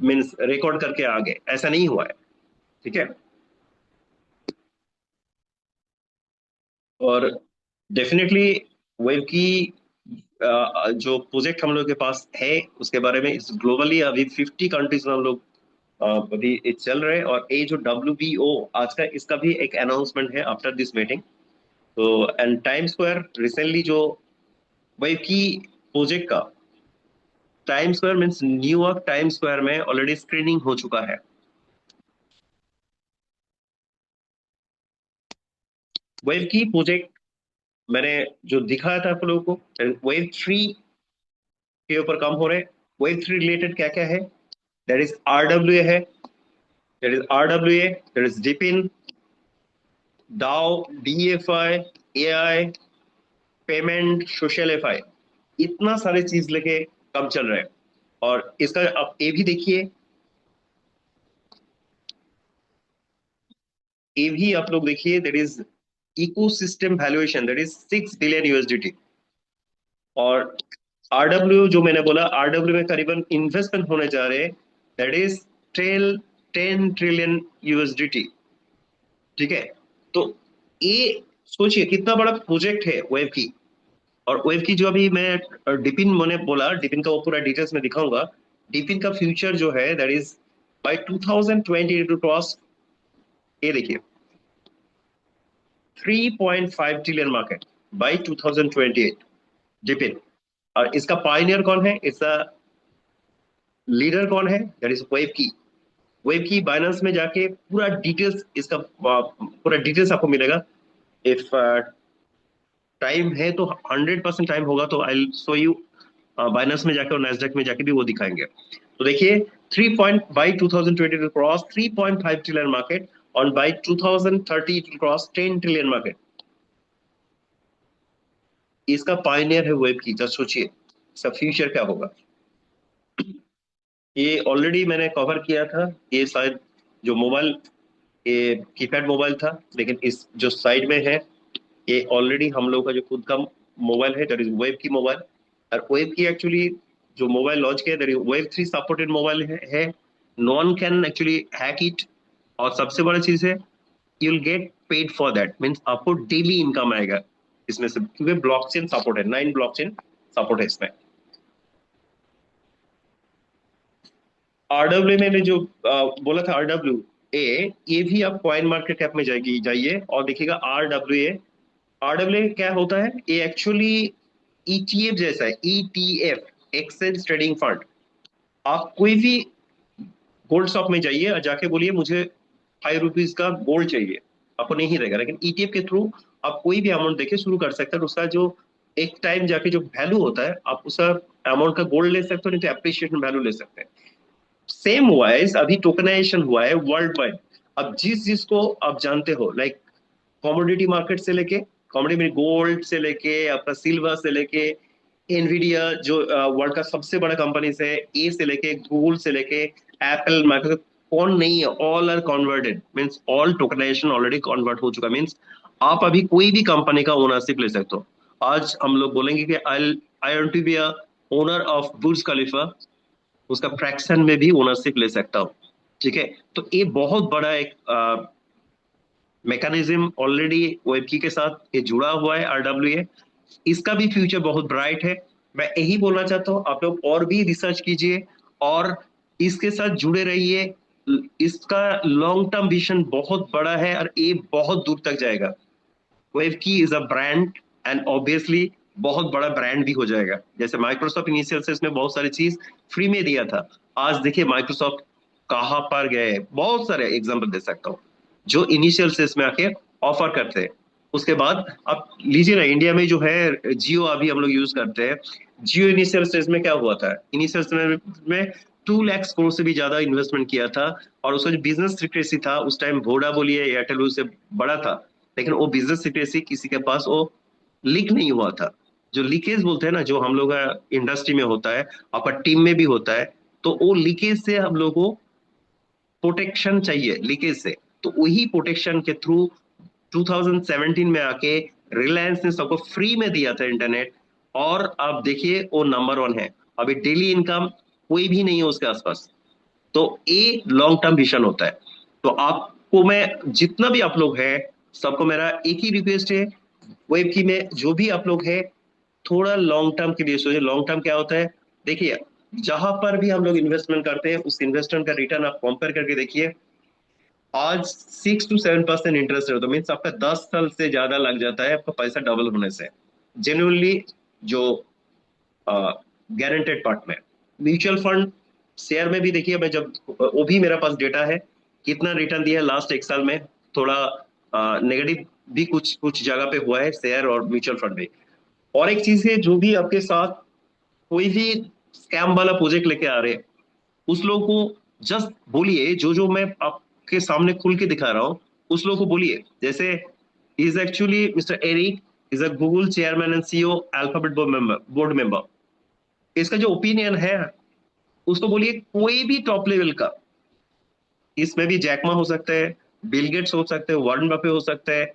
मीन्स रिकॉर्ड करके आ गए, ऐसा नहीं हुआ है। ठीक है, और डेफिनेटली वेब की जो प्रोजेक्ट हम लोग के पास है उसके बारे में, इस ग्लोबली अभी 50 कंट्रीज में हम लोग अभी ये चल रहे हैं। और ये जो WBO आज का, इसका भी एक अनाउंसमेंट है आफ्टर दिस मीटिंग। तो एंड टाइम स्क्वायर रिसेंटली जो वेब की प्रोजेक्ट का, time square means New York time square में ऑलरेडी स्क्रीनिंग हो चुका है। वेब की प्रोजेक्ट मैंने जो दिखाया था आप लोगों को, वेब 3 के ऊपर काम हो रहे हैं। वेब 3 रिलेटेड क्या क्या है, दैट इज RWA है, that is RWA, that is डिपिन, DAO, DeFi, AI, payment, social FI, इतना सारे चीज लेके काम चल रहा है। और इसका आप ये भी देखिए, ये भी आप लोग देखिए, that is ecosystem valuation, that is 6 billion USDT। और RW जो मैंने बोला, RW में करीबन इन्वेस्टमेंट होने जा रहे हैं, दैट इज 10 ट्रिलियन USDT। ठीक है, तो ये सोचिए कितना बड़ा प्रोजेक्ट है वेब की। और वेब की जो अभी मैं डिपिन मैंने बोला, डिपिन का वो पूरा डिटेल्स में दिखाऊंगा। डिपिन का फ्यूचर जो है that is by 2020 to cross, ये देखिए 3.5 ट्रिलियन मार्केट बाय 2028 डिपिन। और इसका पायनियर कौन है, इसका लीडर कौन है, दैट इज वेब की। वेब की बाइनेंस में जाके पूरा डिटेल्स, इसका पूरा डिटेल्स आपको मिलेगा। इफ टाइम है तो 100% टाइम होगा तो आई शो यू, बाइनेंस में जाके और नैस्डैक में जाके भी वो दिखाएंगे। तो देखिए 3 point by 2020 cross 3.5 trillion market, और बाई 2030 क्रॉस 10 ट्रिलियन मार्केट। इसका पायनियर है वेब की, जस्ट सोचिए इसका फ्यूचर क्या होगा। ये ऑलरेडी मैंने कवर किया था, ये शायद जो मोबाइल, ये कीपैड मोबाइल था, लेकिन इस जो साइड में है ये ऑलरेडी हम लोग का जो खुद का मोबाइल है, that is WebKey mobile. और वेब की एक्चुअली जो मोबाइल लॉन्च किया, that is web 3 supported mobile है। No one can actually hack it. और सबसे बड़ा चीज है, you will get paid for that, means आपको डेली इनकम आएगा इसमें से, क्योंकि ब्लॉकचेन सपोर्ट है, 9 ब्लॉकचेन सपोर्ट है इसमें। RW मैंने जो बोला था, RWA, ये भी आप कॉइन मार्केट कैप में जाइए और देखिएगा RWA। RWA क्या होता है, ये एक्चुअली ETF जैसा है, ETF, एक्सचेंज ट्रेडिंग फंड। आप कोई भी गोल्ड शॉप में जाइए और जाके बोलिए मुझे ₹5 का गोल्ड चाहिए, आपको नहीं रहेगा। लेकिन ETF के थ्रू आप कोई भी अमाउंट देके शुरू कर सकते हैं, उसका जो एक टाइम जाके जो वैल्यू होता है, आप उसका अमाउंट का गोल्ड ले सकते हो, नहीं तो एप्रिशिएशन वैल्यू ले सकते हैं। सेम वाइज अभी टोकनाइजेशन हुआ है वर्ल्ड वाइड। अब जिस जिसको आप जानते हो, लाइक कमोडिटी मार्केट से लेके, कमोडिटी में गोल्ड से लेके आपका सिल्वर से लेके, एनवीडिया जो वर्ल्ड का सबसे बड़ा कंपनी है, ए से लेके गूगल से लेके एप्पल, माइक्रोसॉफ्ट, कौन नहीं है, all are converted, means all tokenization already convert हो चुका, मीन्स आप अभी कोई भी कंपनी का ओनरशिप ले सकते हो। आज हम लोग बोलेंगे कि I I want to be a owner of Burj Khalifa, उसका फ्रैक्शन में भी ओनरशिप ले सकता हूँ। ठीक है, तो ये बहुत बड़ा एक मैकेनिज्म ऑलरेडी वेबकी के साथ ये जुड़ा हुआ है, आरडब्ल्यूए। इसका भी फ्यूचर बहुत ब्राइट है। मैं यही बोलना चाहता हूँ, आप लोग और भी रिसर्च कीजिए और इसके साथ जुड़े रहिए। इसका लॉन्ग टर्म विजन बहुत बड़ा है और ये बहुत दूर तक जाएगा। WebKey is a brand and obviously बहुत बड़ा ब्रांड भी हो जाएगा। जैसे माइक्रोसॉफ्ट इनिशियल से इसमें बहुत सारी चीज फ्री में दिया था, आज देखिए माइक्रोसॉफ्ट कहाँ पर गए। बहुत सारे एग्जांपल दे सकता हूँ जो इनिशियल से इसमें आके ऑफर करते हैं। उसके बाद आप लीजिए ना, इंडिया में जो है जियो अभी हम लोग यूज करते हैं। जियो इनिशियल स्टेज में क्या हुआ था, इनिशियल स्टेज में 2 लाख करोड़ से भी ज्यादा इन्वेस्टमेंट किया था, और उसका जो बिजनेस सिक्रेसी था उस टाइम, वोडा बोलिए एयरटेल उससे बड़ा था, लेकिन वो बिजनेस सिक्रेसी किसी के पास वो लीक नहीं हुआ था। जो लीकेज बोलते हैं ना, जो हम लोग इंडस्ट्री में होता है, आपका टीम में भी होता है, तो वो लीकेज से हम लोग को प्रोटेक्शन चाहिए, लीकेज से। तो वही प्रोटेक्शन के थ्रू 2017 में आके रिलायंस ने सबको फ्री में दिया था इंटरनेट, और आप देखिए वो नंबर 1 है। अभी डेली इनकम कोई भी नहीं है उसके आसपास। तो ये लॉन्ग टर्म विजन होता है। तो आपको मैं, जितना भी आप लोग हैं, सबको मेरा एक ही रिक्वेस्ट है, वेब की में जो भी आप लोग हैं, थोड़ा लॉन्ग टर्म के लिए सोचिए। लॉन्ग टर्म क्या होता है, देखिए जहां पर भी हम लोग इन्वेस्टमेंट करते हैं उस इन्वेस्टमेंट का रिटर्न आप कंपेयर करके देखिए। आज 6 to 7% इंटरेस्ट है, तो मीन्स आपका 10 साल से ज्यादा लग जाता है आपका पैसा डबल होने से, जेन्युइनली। जो गारंटेड पार्ट में म्यूचुअल फंड, शेयर में भी देखिए, मैं जब वो भी मेरे पास डेटा है कितना रिटर्न दिया है लास्ट 1 साल में। थोड़ा नेगेटिव भी कुछ कुछ जगह पे हुआ है शेयर और म्यूचुअल फंड में। और एक चीज है, जो भी आपके साथ कोई भी स्कैम वाला प्रोजेक्ट लेके आ रहे हैं, उस लोग को जस्ट बोलिए, जो जो मैं आपके सामने खुल के दिखा रहा हूँ उस लोग को बोलिए। जैसे is actually Mister Eric is a Google chairman and CEO, Alphabet board member. इसका जो ओपिनियन है उसको बोलिए, कोई भी टॉप लेवल का, इसमें भी जैकमा हो सकता है, बिल गेट्स हो सकते हैं, वारेन बफे हो सकता है,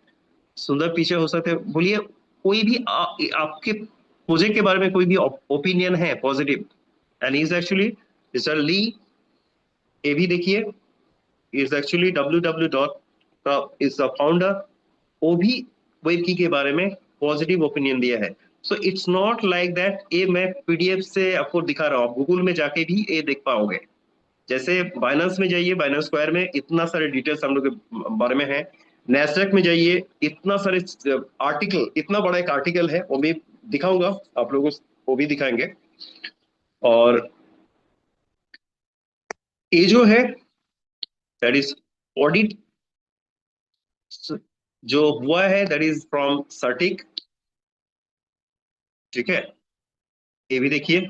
सुंदर पिचे हो सकते हैं, बोलिए कोई भी आपके प्रोजेक्ट के बारे में कोई भी ओपिनियन है positive, and is actually mister Lee, ये भी देखिए, इज एक्चुअली www डॉट का इज द फाउंडर। वो भी वेबकी के बारे में पॉजिटिव ओपिनियन दिया है। So it's not like that ये मैं पीडीएफ से आपको दिखा रहा हूँ, आप गूगल में जाके भी ये देख पाओगे। जैसे बाइनेंस में जाइए, बाइनेंस स्क्वायर में इतना सारे डिटेल्स हम लोग के बारे में है। नेस्डेक में जाइए, इतना सारे आर्टिकल, इतना बड़ा एक आर्टिकल है, वो भी दिखाऊंगा आप लोगों को, वो भी दिखाएंगे। और ये जो है दैट इज ऑडिट जो हुआ है, दैट इज फ्रॉम सर्टिक। ठीक है, ये भी देखिए।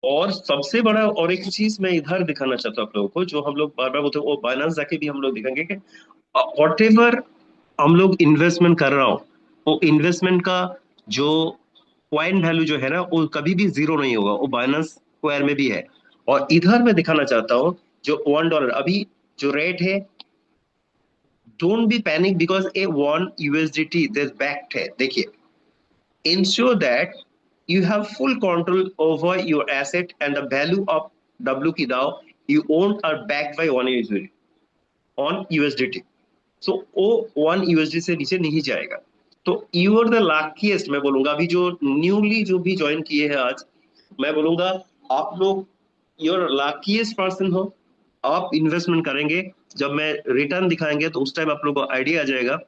और सबसे बड़ा और एक चीज मैं इधर दिखाना चाहता हूँ आप लोगों को, जो हम लोग बार बार बोलते हैं, वो बाइनेंस जाके भी हम लोग दिखाएंगे कि वॉट एवर हम लोग इन्वेस्टमेंट कर रहा हो, वो इन्वेस्टमेंट का जो पॉइंट वैल्यू जो है ना, वो कभी भी जीरो नहीं होगा, वो बाइनेंस स्क्वायर में भी है। और इधर मैं दिखाना चाहता हूँ, जो $1 अभी जो रेट है, don't be panic because A 1 USDT this backed है। देखिए, ensure that you have full control over your asset and the value of W की दाव you own are backed by 1 USDT on USDT। सो वो 1 USD से नीचे नहीं जाएगा। तो यू आर द लकीएस्ट, मैं बोलूंगा, अभी जो न्यूली जो भी ज्वाइन किए हैं आज, मैं बोलूंगा आप लोग योर लकीएस्ट पर्सन हो। आप इन्वेस्टमेंट करेंगे, जब मैं रिटर्न दिखाएंगे तो उस टाइम आप लोग को आइडिया आ जाएगा।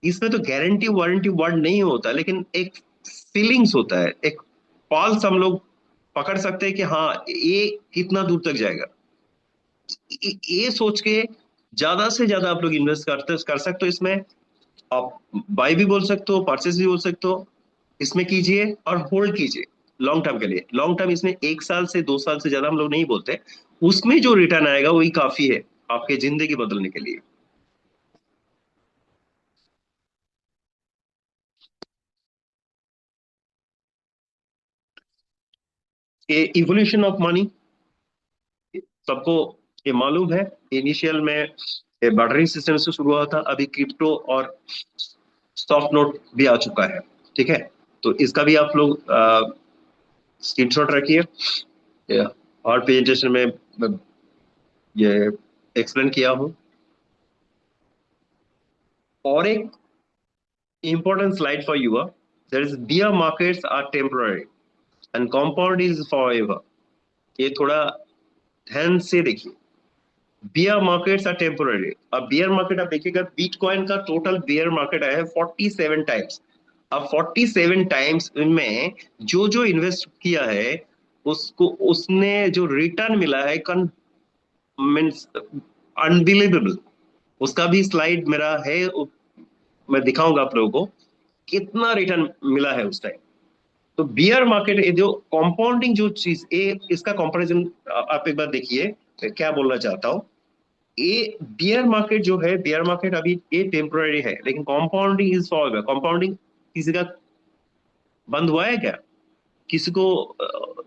इसमें तो गारंटी वारंटी वर्ड नहीं होता, लेकिन एक फीलिंग्स होता है, एक पल्स हम लोग पकड़ सकते हैं कि हाँ ये कितना दूर तक जाएगा। ये सोच के ज्यादा से ज्यादा आप लोग इन्वेस्ट कर सकते हो इसमें। आप बाय भी बोल सकते हो, परचेस भी बोल सकते हो, इसमें कीजिए और होल्ड कीजिए लॉन्ग टर्म के लिए। लॉन्ग टर्म इसमें 1 साल से 2 साल से ज्यादा हम लोग नहीं बोलते, उसमें जो रिटर्न आएगा वही काफी है आपके जिंदगी बदलने के लिए। ये इवोल्यूशन ऑफ मनी सबको ये मालूम है। इनिशियल में ये बार्टरिंग सिस्टम से शुरू हुआ था, अभी क्रिप्टो और सॉफ्ट नोट भी आ चुका है। ठीक है, तो इसका भी आप लोग स्क्रीनशॉट रखिए। और प्रेजेंटेशन में ये एक्सप्लेन किया हूं। और एक important slide for you. There is bear markets are temporary and compound is forever. ये थोड़ा ध्यान से देखिए। Bear markets are temporary. अब बियर मार्केट आप देखिएगा, बिटकॉइन का टोटल बियर मार्केट आया है 47 टाइम्स। अब 47 टाइम्स में जो जो इन्वेस्ट किया है उसको उसने जो रिटर्न मिला है मीन्स अनबिलीवेबल। उसका भी स्लाइड मेरा है, मैं दिखाऊंगा आप लोगों को कितना रिटर्न मिला है उस टाइम। तो बियर मार्केट जो कंपाउंडिंग जो चीज ये इसका कंपैरिजन आप एक बार देखिए क्या बोलना चाहता हूं। ये बियर मार्केट जो है, बियर मार्केट अभी ये टेम्पररी है, लेकिन कंपाउंडिंग इज फॉरएवर। कंपाउंडिंग किसी का बंद हुआ है क्या? किसी को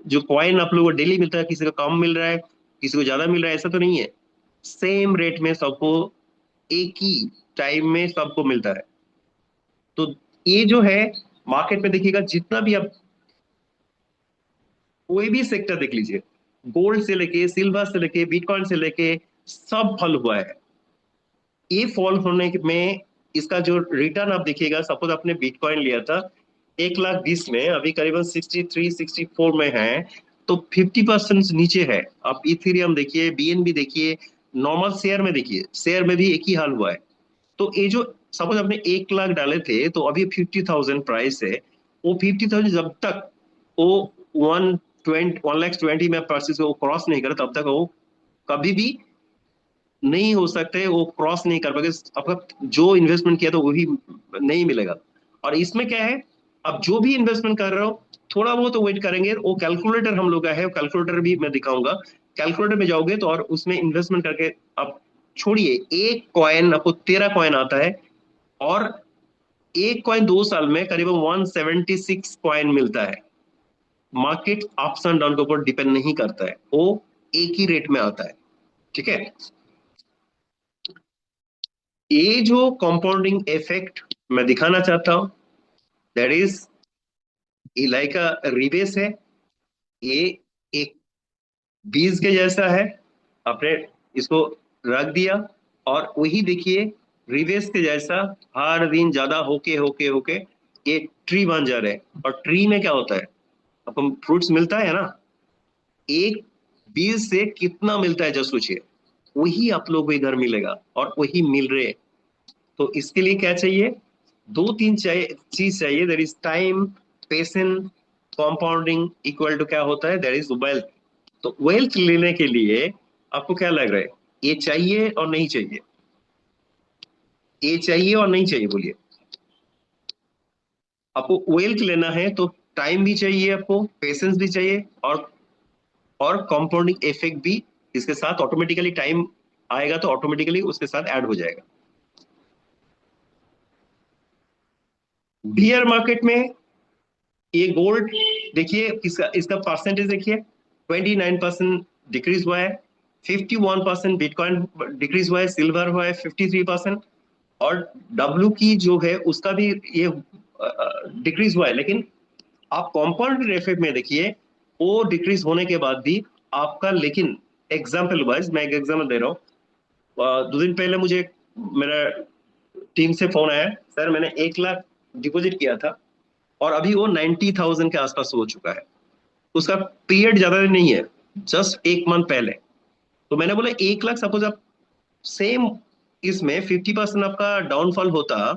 जो कॉइन आप लोगों को डेली मिलता है, किसी का कम मिल रहा है, किसी को ज्यादा मिल रहा है, ऐसा तो नहीं है। सेम रेट में सबको एक ही टाइम में सबको मिलता है। तो ये जो है मार्केट में देखिएगा, जितना भी आप कोई भी सेक्टर देख लीजिए, गोल्ड से लेके सिल्वर से लेके बिटकॉइन से लेके सब फॉल हुआ है। ये फॉल होने में इसका जो रिटर्न आप देखिएगा, सपोज आपने बिटकॉइन लिया था 1,20,000 में, अभी करीबन 63-64 में है, तो 50% नीचे है। आप इथेरियम देखिए, बीएनबी देखिए, नॉर्मल शेयर में देखिए, शेयर में भी एक ही हाल हुआ है। तो ये जो सपोज आपने 1 लाख डाले थे तो अभी 50,000 प्राइस है। वो 50,000 जब तक वो 1,20,1,20,000 में परचेज वो क्रॉस नहीं करे, तब तक वो कभी भी नहीं हो सकते, वो क्रॉस नहीं कर पाएंगे। आपका जो इन्वेस्टमेंट किया था वही नहीं मिलेगा। और इसमें क्या है, अब जो भी इन्वेस्टमेंट कर रहे हो थोड़ा बहुत तो वेट करेंगे। वो कैलकुलेटर हम लोग का है, कैलकुलेटर भी मैं दिखाऊंगा। कैलकुलेटर में जाओगे तो और उसमें इन्वेस्टमेंट करके आप छोड़िए, एक कॉइन आपको 13 कॉइन आता है। और एक कॉइन 2 साल में करीबन 176 कॉइन मिलता है। मार्केट अप्स एंड डाउन के ऊपर डिपेंड नहीं करता है, वो एक ही रेट में आता है। ठीक है, ये जो कंपाउंडिंग इफेक्ट मैं दिखाना चाहता हूं, दैट इज इलाई का रिबेस है। ये एक बीज के जैसा है, आपने इसको रख दिया और वही देखिए रिबेस के जैसा हर दिन ज्यादा होके होके होके ये ट्री बन जा रहे हैं। और ट्री में क्या होता है, आपको फ्रूट्स मिलता है ना, एक बीज से कितना मिलता है जस्ट सोचिए। वही आप लोग को इधर मिलेगा और वही मिल रहे हैं। तो इसके लिए क्या चाहिए, दो तीन चाहिए, चीज चाहिए। There is time, patience, compounding equal to क्या होता है, देयर इज वेल्थ। तो वेल्थ लेने के लिए आपको क्या लग रहा है, ये चाहिए और नहीं चाहिए? ये चाहिए और नहीं चाहिए, बोलिए। आपको वेल्थ लेना है तो टाइम भी चाहिए, आपको पेशेंस भी चाहिए, और कंपाउंडिंग इफेक्ट भी इसके साथ ऑटोमेटिकली टाइम आएगा तो ऑटोमेटिकली उसके साथ ऐड हो जाएगा। बियर मार्केट में ये गोल्ड देखिए, इसका इसका परसेंटेज देखिए, 29% डिक्रीज हुआ है। 51% बिटकॉइन डिक्रीज हुआ है, सिल्वर हुआ है 53%। और डब्ल्यू की जो है उसका भी ये डिक्रीज हुआ है। लेकिन आप कंपाउंड इफेक्ट में देखिए, वो डिक्रीज होने के बाद भी आपका, लेकिन एग्जाम्पल वाइज मैं एक एग्जाम्पल दे रहा हूँ। 2 दिन पहले मुझे मेरा टीम से फोन आया, सर मैंने 1 लाख डिपॉजिट किया था और अभी वो 90,000 के आसपास हो चुका है। उसका पीरियड ज्यादा नहीं है, जस्ट 1 मंथ पहले। तो मैंने बोला 1 लाख, सपोज आप सेम इसमें 50% आपका डाउनफॉल होता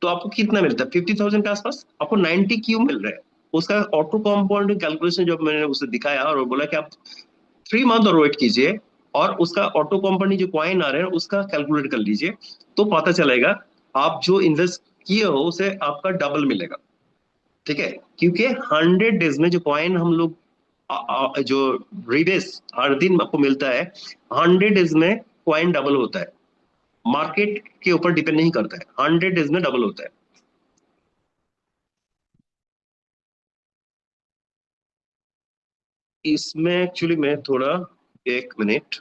तो आपको कितना मिलता है, 50,000 के आसपास। आपको 90 क्यों मिल रहा है? उसका ऑटो कंपाउंडिंग कैलकुलेशन जब मैंने उसे दिखाया और बोला कि आप 3 मंथ और वेट कीजिए और उसका ऑटो कंपाउंडिंग जो कॉइन आ रहे हैं उसका कैलकुलेट कर लीजिए, तो पता चलेगा आप जो इन्वेस्ट किए हो उसे आपका डबल मिलेगा। ठीक है, क्योंकि 100 डेज में जो कॉइन हम लोग जो रिबेस हर दिन आपको मिलता है, 100 डेज में कॉइन डबल होता है। मार्केट के ऊपर डिपेंड नहीं करता है, 100 डेज में डबल होता है। इसमें एक्चुअली मैं थोड़ा, एक मिनट,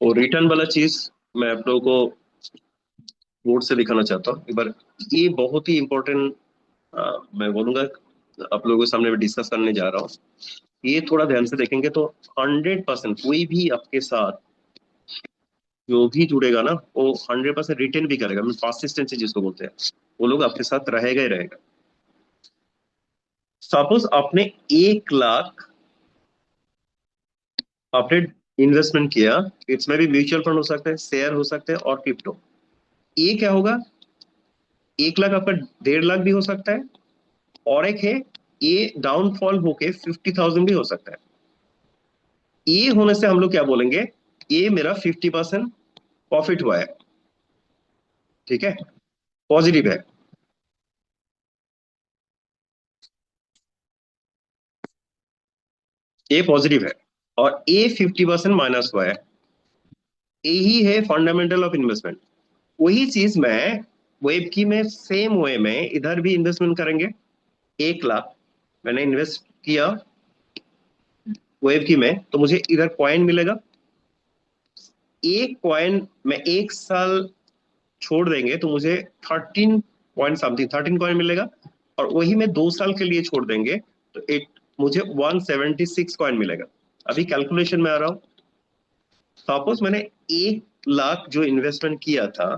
वो रिटर्न वाला चीज मैं आप लोगों को बोर्ड से दिखाना चाहता हूँ एक बार। ये बहुत ही इंपॉर्टेंट, मैं बोलूंगा आप लोगों के सामने मैं डिस्कस करने जा रहा हूँ। ये थोड़ा ध्यान से देखेंगे तो 100% कोई भी आपके साथ जो भी जुड़ेगा ना, वो 100% रिटेन भी करेगा, परसिस्टेंसी जिसको बोलते हैं, वो लोग आपके साथ रहेगा ही रहेगा। सपोज आपने 1 लाख आपने इन्वेस्टमेंट किया, इसमें भी म्यूचुअल फंड हो सकता है, शेयर हो सकते हैं और क्रिप्टो। ये क्या होगा, 1 लाख आपका 1.5 लाख भी हो सकता है, और एक है ये डाउनफॉल होके 50,000 भी हो सकता है। ये होने से हम लोग क्या बोलेंगे, ये मेरा 50% प्रॉफिट हुआ है, ठीक है, पॉजिटिव है। ये पॉजिटिव है, और ये 50% माइनस हुआ है। यही है फंडामेंटल ऑफ इन्वेस्टमेंट। वही चीज मैं वेब की में सेम वे में इधर भी इन्वेस्टमेंट करेंगे। 1 लाख मैंने इन्वेस्ट किया वेब की में, तो मुझे इधर कॉइन मिलेगा। एक कॉइन में 1 साल छोड़ देंगे तो मुझे 13 कॉइन मिलेगा, और वही में 2 साल के लिए छोड़ देंगे तो मुझे 176 कॉइन मिलेगा। अभी कैलकुलेशन में आ रहा हूं। सपोज मैंने 1 लाख जो इन्वेस्टमेंट किया था,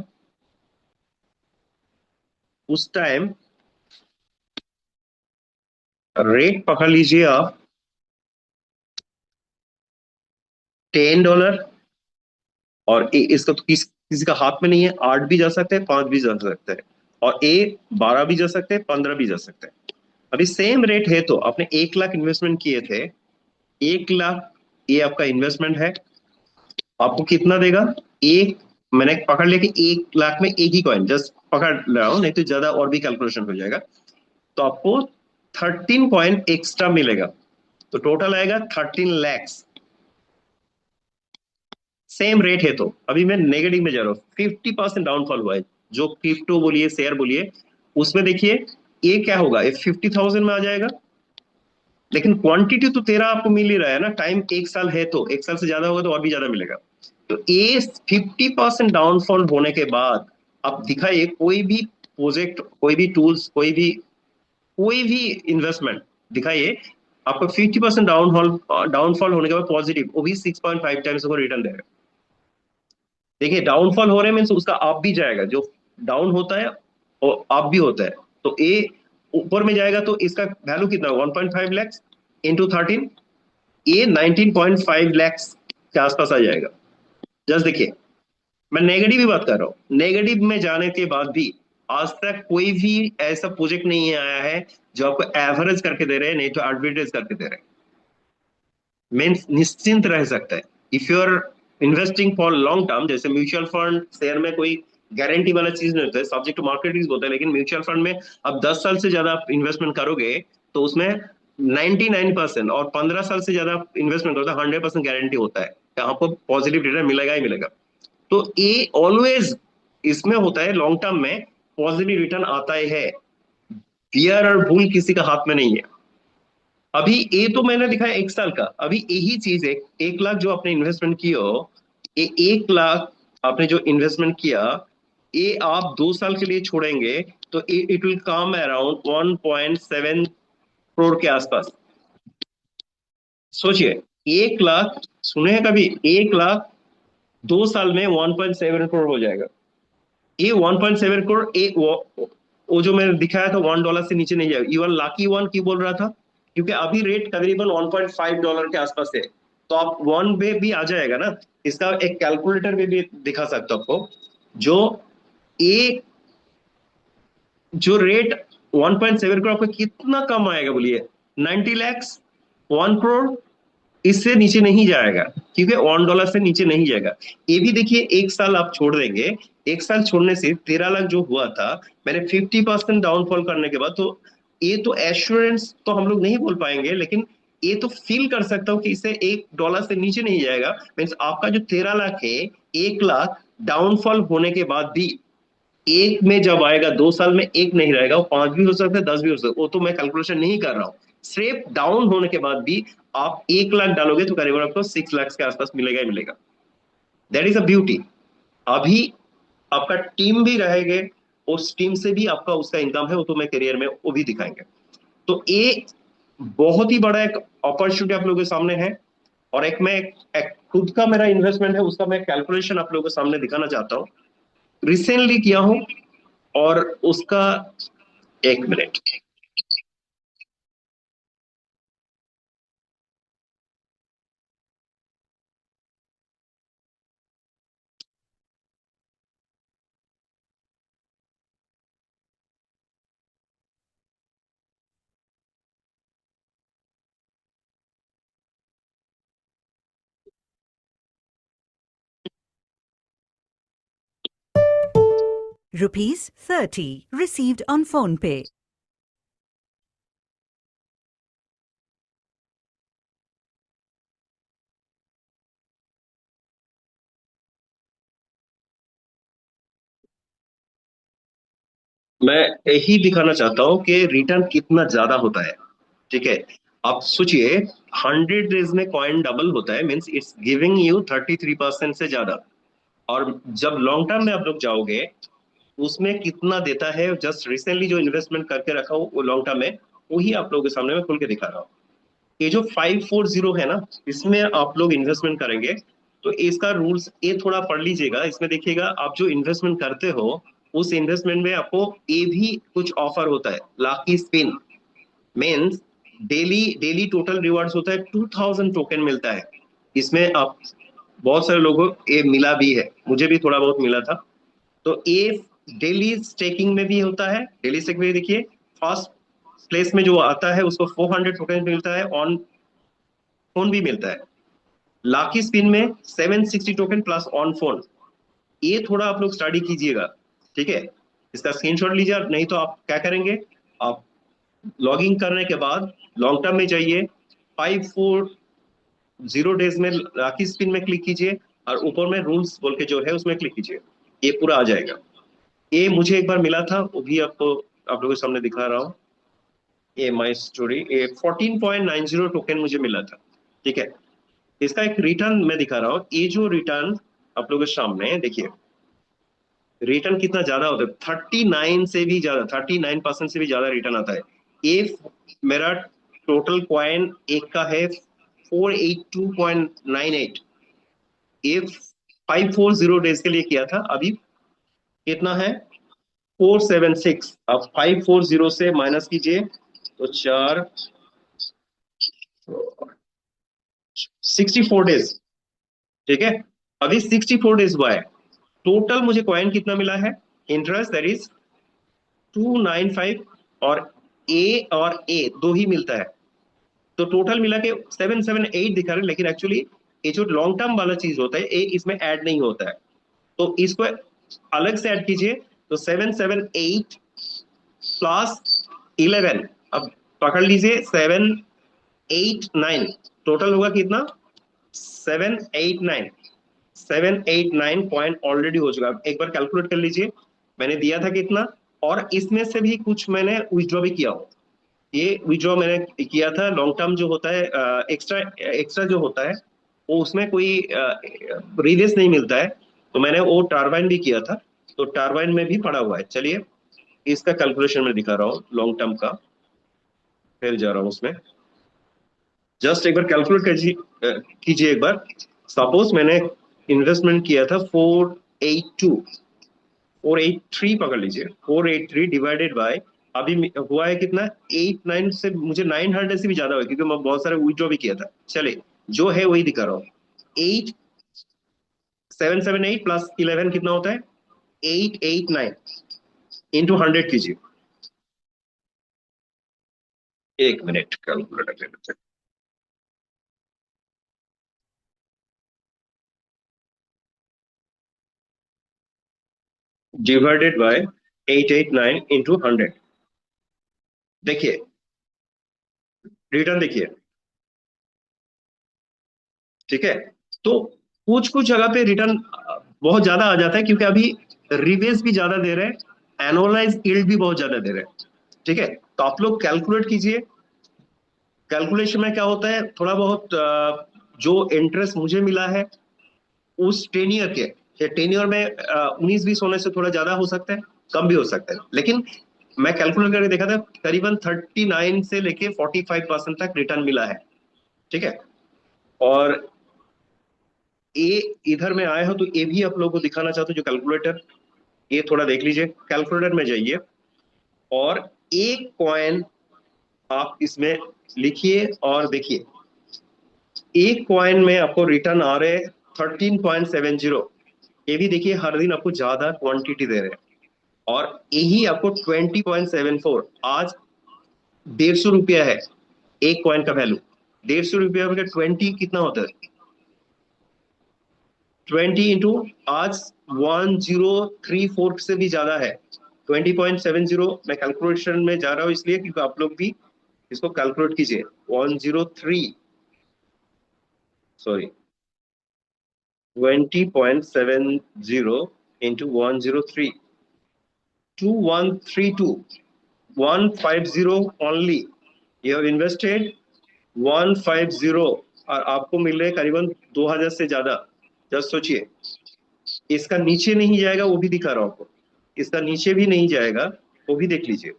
उस टाइम रेट पकड़ लीजिए आप, $10। और इसका तो किसी का हाथ में नहीं है, 8 भी जा सकते हैं, 5 भी जा सकते हैं, और 12 भी जा सकते हैं, 15 भी जा सकते हैं। अभी सेम रेट है, तो आपने 1 लाख इन्वेस्टमेंट किए थे, 1 लाख ये आपका इन्वेस्टमेंट है, आपको कितना देगा? एक, मैंने पकड़ लिया कि 1 लाख में एक ही कॉइन जस्ट पकड़ रहा हूं, नहीं तो ज्यादा और भी कैलकुलेशन हो जाएगा। तो आपको 13 कॉइन एक्स्ट्रा मिलेगा, तो टोटल आएगा 13 लैक्स। सेम रेट है, तो अभी मैं नेगेटिव में जा रहा हूँ, 50% डाउनफॉल हुआ है। जो क्रिप्टो बोलिए, शेयर बोलिए, उसमें देखिए ये क्या होगा, ये 50,000 में आ जाएगा, लेकिन क्वांटिटी तो तेरा आपको मिल ही रहा है ना। टाइम 1 साल है, तो 1 साल से ज्यादा होगा तो और भी ज्यादा मिलेगा। तो ये 50% डाउनफॉल होने के बाद आप दिखाइए कोई भी प्रोजेक्ट, कोई भी टूल्स, कोई भी इन्वेस्टमेंट दिखाइए, आपको 50% डाउनफॉल डाउनफॉल होने के बाद पॉजिटिव, वो भी 6.5 टाइम्स को रिटर्न देगा। देखिए डाउनफॉल हो रहे मीन्स उसका अप भी जाएगा, जो डाउन होता है और अप भी होता है। तो ए ऊपर में जाएगा तो इसका वैल्यू कितना, 1.5 लैक्स इंटू 13, ये 19.5 लैक्स के आसपास आ जाएगा। जस्ट देखिए, मैं नेगेटिव ही बात कर रहा हूँ, नेगेटिव में जाने के बाद भी आज तक कोई भी ऐसा प्रोजेक्ट नहीं आया है जो आपको एवरेज करके दे रहे हैं, नहीं तो एडवर्टाइज करके दे रहे हैं। मीन्स निश्चिंत रह सकता है। If you are investing for long term, जैसे म्यूचुअल फंड शेयर में कोई गारंटी वाला चीज नहीं होता है, सब्जेक्ट टू मार्केट रिस्क होता है, लेकिन म्यूचुअल फंड में अब 10 साल से ज्यादा आप इन्वेस्टमेंट करोगे तो उसमें 99% और 15 साल से ज्यादा इन्वेस्टमेंट होता है, 100% गारंटी होता है कि आपको पॉजिटिव रिटर्न मिलेगा ही मिलेगा। तो ये ऑलवेज इसमें होता है, लॉन्ग टर्म में पॉजिटिव रिटर्न आता ही है। बियर और बुल किसी का हाथ में नहीं है। अभी ये तो मैंने दिखाया 1 साल का, अभी यही चीज है, 1 लाख जो आपने इन्वेस्टमेंट किया हो, ये 1 लाख आपने जो इन्वेस्टमेंट किया, ये आप 2 साल के लिए छोड़ेंगे तो it will come around 1.7 crore के आसपास। सोचिए, 1 लाख, सुने हैं कभी 1 लाख 2 साल में 1.7 करोड़ हो जाएगा। ये 1.7 करोड़, एक वो जो मैंने दिखाया था $1 से नीचे नहीं जाएगा। इवन लाकी वन क्यों बोल रहा था, क्योंकि अभी रेट तकरीबन $1.5 के आसपास है, तो आप वन पे भी आ जाएगा ना। इसका एक कैलकुलेटर में भी दिखा सकता हूं आपको, जो एक जो रेट 1.7 करोड़ आपको कितना कम आएगा बोलिए, 90 लैक्स, 1 करोड़, इससे नीचे नहीं जाएगा, क्योंकि $1 से नीचे नहीं जाएगा। ये भी देखिए 1 साल आप छोड़ देंगे, 1 साल छोड़ने से 13 लाख जो हुआ था, मैंने 50% डाउनफॉल करने के बाद, तो ये तो एश्योरेंस तो हम लोग नहीं बोल पाएंगे, लेकिन ये तो फील कर सकता हूँ कि इसे $1 से नीचे नहीं जाएगा। मीन्स आपका जो 13 लाख है, 1 लाख डाउनफॉल होने के बाद भी एक में जब आएगा, 2 साल में एक नहीं रहेगा, वो 5 भी हो सकता है, 10 भी हो सकता है, वो तो मैं कैलकुलेशन नहीं कर रहा हूँ। सिर्फ डाउन होने के बाद भी आप 1 लाख डालोगे तो करीबन आपको 6 लाख के आसपास मिलेगा ही मिलेगा। That is a beauty. अभी आपका टीम भी रहेगा, उस टीम से भी आपका उसका इनकम है, वो तो मैं करियर में वो भी दिखाएंगे। तो ये बहुत ही बड़ा एक अपॉर्चुनिटी आप लोगों के सामने है। और एक खुद का मेरा इन्वेस्टमेंट है, उसका मैं कैलकुलेशन आप लोगों के सामने दिखाना चाहता हूँ। रिसेंटली किया हूँ, और उसका, 1 minute. Rupees 30 received on PhonePe. मैं यही दिखाना चाहता हूँ कि रिटर्न कितना ज्यादा होता है। ठीक है, आप सोचिए, 100 डेज में कॉइन डबल होता है, मीन्स इट्स गिविंग यू 33% से ज्यादा। और जब लॉन्ग टर्म में आप लोग जाओगे, उसमें कितना देता है, जस्ट रिसेंटली जो इन्वेस्टमेंट करके रखा हो वो लॉन्ग टर्म में, वही आप लोगों के सामने मैं खुल के दिखा रहा हूँ। ये जो 540 है ना, इसमें आप लोग इन्वेस्टमेंट करेंगे, तो इसका रूल्स ये थोड़ा पढ़ लीजिएगा। इसमें देखिएगा, आप जो इन्वेस्टमेंट करते हो, उस इन्वेस्टमेंट में आपको ये भी कुछ ऑफर होता है, lucky spin means daily daily total rewards होता है, 2000 टोकन मिलता है। इसमें आप, बहुत सारे लोगों को ये मिला भी है, मुझे भी थोड़ा बहुत मिला था। तो ये डेली स्टेकिंग में भी होता है। डेली स्टेक में देखिए, फर्स्ट प्लेस में जो आता है उसको 400 टोकन मिलता है, ऑन फोन भी मिलता है। लाकी स्पिन में 760 टोकन प्लस ऑन फोन। ये थोड़ा आप लोग स्टडी कीजिएगा, ठीक है। इसका स्क्रीनशॉट लीजिए, नहीं तो आप क्या करेंगे, आप लॉगिंग करने के बाद लॉन्ग टर्म में जाइए, 540 डेज में लाकी स्पिन में क्लिक कीजिए, और ऊपर में रूल्स बोल के जो है उसमें क्लिक कीजिए, ये पूरा आ जाएगा। ये मुझे एक बार मिला था, वो भी आपको आप लोगों के सामने दिखा रहा हूँ। ये माई स्टोरी, ये 14.90 टोकन मुझे मिला था, ठीक है। इसका एक रिटर्न मैं दिखा रहा हूँ। ये जो रिटर्न आप लोगों के सामने है, देखिए रिटर्न कितना ज्यादा होता है, 39 से भी ज्यादा, 39% से भी ज्यादा रिटर्न आता है। ये मेरा टोटल कॉइन एक का है 482.98। ये 540 डेज के लिए किया था। अभी कितना है, 476। अब 540 से माइनस कीजिए तो 64 डेज, ठीक है। अभी 64 डेज हुआ है। टोटल मुझे कॉइन कितना मिला है, इंटरेस्ट दैट इज 295, और ए दो ही मिलता है, तो टोटल मिला के 778 दिखा रहे हैं। लेकिन एक्चुअली ये जो लॉन्ग टर्म वाला चीज होता है, ये इसमें ऐड नहीं होता है, तो इसको अलग से ऐड कीजिए। तो 778 प्लस 11, अब पकड़ लीजिए, 789, टोटल होगा कितना, 789। 789 पॉइंट ऑलरेडी हो चुका है। एक बार कैलकुलेट कर लीजिए, मैंने दिया था कितना, और इसमें से भी कुछ मैंने विथड्रॉ भी किया हो। ये विथड्रॉ मैंने किया था, लॉन्ग टर्म जो होता है, एक्स्ट्रा एक्स्ट्रा जो होता है, वो उसमें कोई रिलीज नहीं मिलता है, तो मैंने वो टारबाइन भी किया था, तो टारबाइन में भी पड़ा हुआ है। चलिए, इसका कैलकुलेशन मैं दिखा रहा हूँ लॉन्ग टर्म का, फिर जा रहा हूँ उसमें। जस्ट एक बार कैलकुलेट कीजिए एक बार। सपोज मैंने इन्वेस्टमेंट किया था 483 पकड़ लीजिए, 483 डिवाइडेड बाय, अभी हुआ है कितना, 89 से मुझे 900 से भी ज्यादा हुआ, क्योंकि मैं बहुत सारे विड्रॉ भी किया था। चले, जो है वही दिखा रहा हूँ। 8778 प्लस 11 कितना होता है, 889 इंटू 100 कीजिए। 1 minute calculator, divided by 889 into 100। देखिए रिटर्न देखिए, ठीक है। तो कुछ कुछ जगह पे रिटर्न बहुत ज्यादा आ जाता है, क्योंकि अभी रिवेस भी ज्यादा दे रहे हैं, एनुअलाइज यील्ड भी बहुत ज्यादा दे रहे हैं। ठीक है, तो आप लोग कैलकुलेट कीजिए। कैलकुलेशन में क्या होता है, थोड़ा बहुत जो इंटरेस्ट मुझे मिला है उस 10 ईयर के, 10 ईयर में 19-20 होने से थोड़ा ज्यादा हो सकता है, कम भी हो सकता है, लेकिन मैं कैलकुलेट करके देखा था करीबन 39 से लेके 45% तक रिटर्न मिला है। ठीक है, और ए इधर में आया हो तो ये भी आप लोगों को दिखाना चाहता हूँ जो कैलकुलेटर, ये थोड़ा देख लीजिए। कैलकुलेटर में जाइए और एक कॉइन आप इसमें लिखिए और देखिए, एक कॉइन में आपको रिटर्न आ रहे 13.70। ये भी देखिए हर दिन आपको ज्यादा क्वांटिटी दे रहे हैं, और यही आपको 20.74 आज 150 रुपया है एक कॉइन का वैल्यू। 150 रुपया में 20 कितना होता है, 20 इंटू आज 1034 से भी ज्यादा है। 20.70 मैं कैलकुलेशन में जा रहा हूं इसलिए क्योंकि आप लोग भी इसको कैलकुलेट कीजिए। 103, sorry, 20.70 into 103, 2132, 150 only. You have invested 150, और आपको मिल रहे करीबन 2000 से ज्यादा। जस्ट सोचिए, इसका नीचे नहीं जाएगा वो भी दिखा रहा हूं आपको, इसका नीचे भी नहीं जाएगा वो भी देख लीजिए।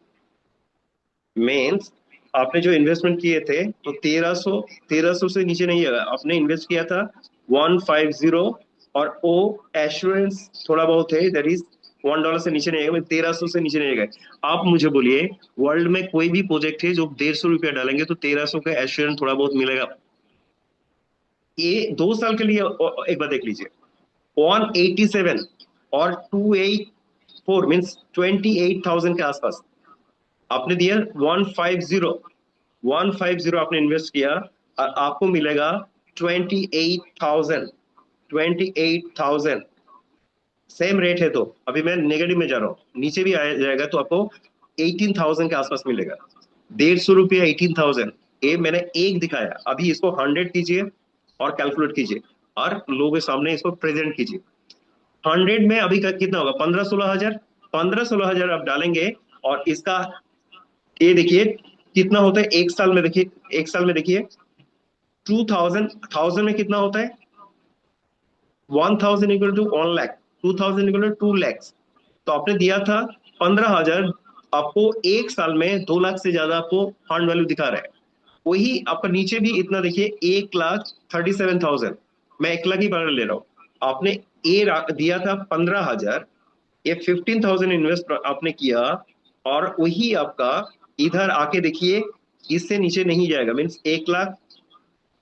मीन्स आपने जो इन्वेस्टमेंट किए थे तो 1300 से नीचे नहीं जाएगा। आपने इन्वेस्ट किया था 150, और वो एश्योरेंस थोड़ा बहुत है, दैट इज $1 से नीचे नहीं आएगा, 1300 से नीचे नहीं आएगा। आप मुझे बोलिए, वर्ल्ड में कोई भी प्रोजेक्ट है जो 150 रुपया डालेंगे तो 1300 का एश्योरेंस थोड़ा बहुत मिलेगा। ये 2 साल के लिए एक बार देख लीजिए, 187 और 284 मीन्स 28,000 के आसपास आपने दिया। 150 आपने इन्वेस्ट किया और आपको मिलेगा 28,000। 28,000 सेम रेट है, तो अभी मैं नेगेटिव में जा रहा हूँ, नीचे भी आ जाएगा तो आपको 18,000 के आसपास मिलेगा। 150 रुपया 18,000, ये मैंने एक दिखाया। अभी इसको 100 कीजिए और कैलकुलेट कीजिए और लोगों के सामने इसको प्रेजेंट कीजिए। 100 में अभी का कितना होगा, 15-16 हजार। 15-16 हजार आप डालेंगे और इसका ये देखिए कितना होता है एक साल में। देखिए एक साल में देखिए 2000 में कितना होता है, 1000 equal to 1 lakh, 2000 equal to 2 lakh. तो आपने दिया था 15,000, आपको एक साल में 2 लाख से ज्यादा आपको फंड वैल्यू दिखा रहा है। वही आपका नीचे भी इतना देखिए, 1,37,000। मैं 1 लाख ही पकड़ ले रहा हूँ। आपने ये दिया था 15,000, ये 15,000 इन्वेस्ट आपने किया, और वही आपका इधर आके देखिए इससे नीचे नहीं जाएगा। मीन्स 1 लाख,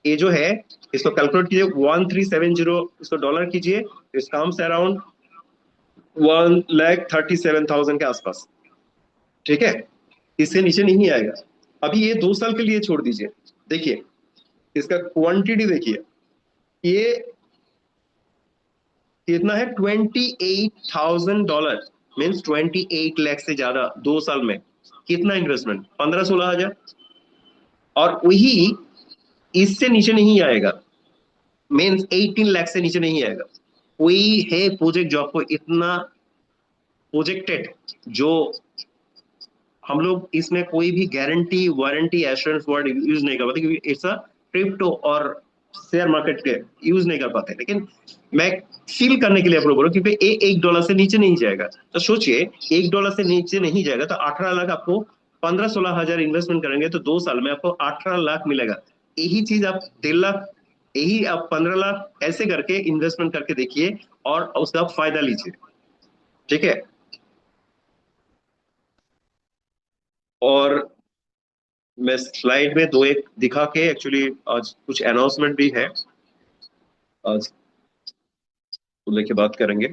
ये जो है इसको कैलकुलेट कीजिए, 1370 इसको डॉलर कीजिए, इसका कम्स अराउंड 1,37,000 के आसपास। ठीक है, इससे नीचे नहीं आएगा। अभी ये 2 साल के लिए छोड़ दीजिए, देखिए इसका क्वांटिटी देखिए, ये कितना है, $28,000 मीन्स 28 लाख से ज्यादा 2 साल में। कितना इन्वेस्टमेंट, 15-16 हजार। और वही इससे नीचे नहीं आएगा, मीन्स 18 लाख से नीचे नहीं आएगा। कोई है प्रोजेक्ट जो आपको इतना प्रोजेक्टेड, जो हम लोग इसमें कोई भी guarantee warranty assurance word use नहीं कर पाते क्योंकि इट्स अ क्रिप्टो और शेयर मार्केट के यूज नहीं कर पाते, लेकिन मैं फील करने के लिए आप लोग बोलो क्योंकि $1 से नीचे नहीं जाएगा। तो सोचिए, $1 से नीचे नहीं जाएगा तो 18 लाख आपको, 15-16 हजार इन्वेस्टमेंट करेंगे तो 2 साल में आपको 18 लाख मिलेगा। यही चीज आप 1.5 लाख, यही आप 15 लाख ऐसे करके इन्वेस्टमेंट करके देखिए और उसका फायदा लीजिए। ठीक है, और मैं स्लाइड में दो एक दिखा के एक्चुअली आज कुछ अनाउंसमेंट भी है, आज को लेके बात करेंगे।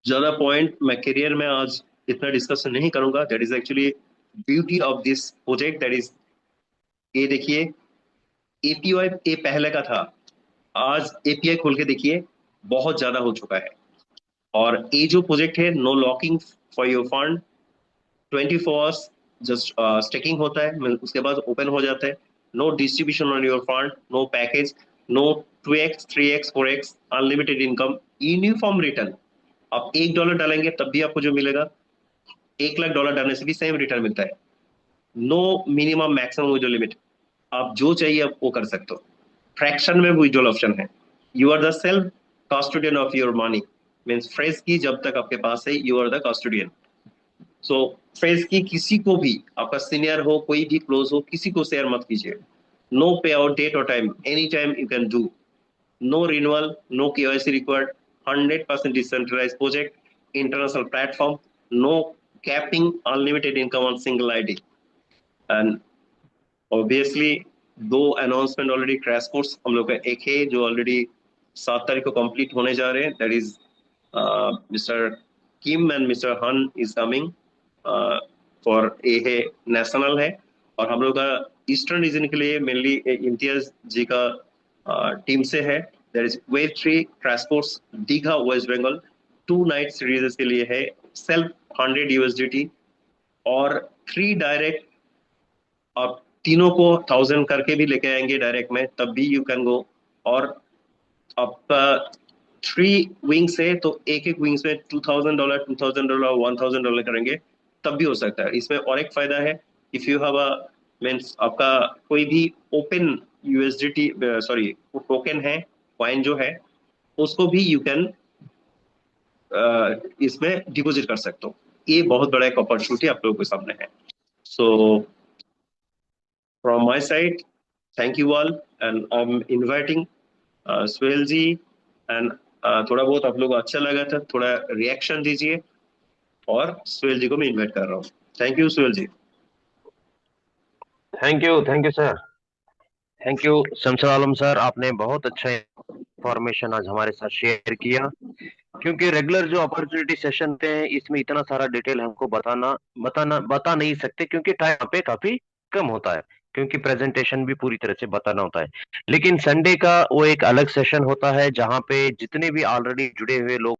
ज्यादा पॉइंट मैं करियर में आज इतना डिस्कशन नहीं करूंगा. That is actually beauty of this project. That is, ये देखिए, एपीआई ये पहले का था. आज एपीआई खोल के देखिए, बहुत ज्यादा हो चुका है. और ये जो प्रोजेक्ट है, no locking for your fund, 24 just staking होता है, उसके बाद ओपन हो जाता है. No distribution on your fund, no package, no 2x 3x 4x unlimited income, uniform return. आप $1 डालेंगे तब भी आपको जो मिलेगा, $1,00,000 डालने से भी सेम रिटर्न मिलता है. No minimum maximum withdrawal limit. आप जो चाहिए आप वो कर सकते हो. फ्रैक्शन में विड्रॉल ऑप्शन है. You are the self custodian of your money. Means phrase key जब तक आपके पास है, you are the custodian. So phrase key किसी को भी, आपका सीनियर हो, कोई भी क्लोज हो, किसी को शेयर मत कीजिए. नो पे आउट डेट और time, any time you can do. No renewal, no KYC required, 100% decentralised project, international platform, no capping, unlimited income on single ID. And obviously 2 announcement already. Crash course हम लोग का एक है जो ऑलरेडी 7 तारीख को कंप्लीट होने जा रहे हैं. That is mister Kim and mister हन इज कमिंग फॉर, ये है नेशनल है. और हम लोग का ईस्टर्न रीजन के लिए मेनली इम्तियाज जी का टीम से है. That is wave 3 crash course Digha West Bengal, 2 night series के लिए है. सेल्फ 100 USDT और 3 डायरेक्ट. आप तीनों को 1000 करके भी लेके आएंगे डायरेक्ट में, तब भी यू कैन गो. और आपका 3 विंग्स है तो एक एक विंग्स में $2,000 $2,000 $1,000 करेंगे तब भी हो सकता है. इसमें और एक फायदा है, if you have a means आपका कोई भी ओपन यूएसडीटी, सॉरी टोकन है, कॉइन जो है, उसको भी यू कैन इसमें डिपॉजिट कर सकते हो. ये बहुत बड़ा एक अपॉर्चुनिटी आप लोगों के सामने है. So from my side, thank you all, and I'm inviting Suhail ji. And थोड़ा बहुत आप लोग को अच्छा लगा था, थोड़ा रिएक्शन दीजिए. और सुहेल जी को मैं इनवाइट कर रहा हूँ. Thank you Suhail ji. Thank you sir. Thank you Shamsher Alam sir, आपने बहुत अच्छा इंफॉर्मेशन आज हमारे साथ शेयर किया. क्योंकि रेगुलर जो अपॉर्चुनिटी सेशन होते हैं, इसमें इतना सारा डिटेल हमको बता नहीं सकते, क्योंकि टाइम पे काफी कम होता है, क्योंकि प्रेजेंटेशन भी पूरी तरह से बताना होता है. लेकिन संडे का वो एक अलग सेशन होता है, जहां पे जितने भी ऑलरेडी जुड़े हुए लोग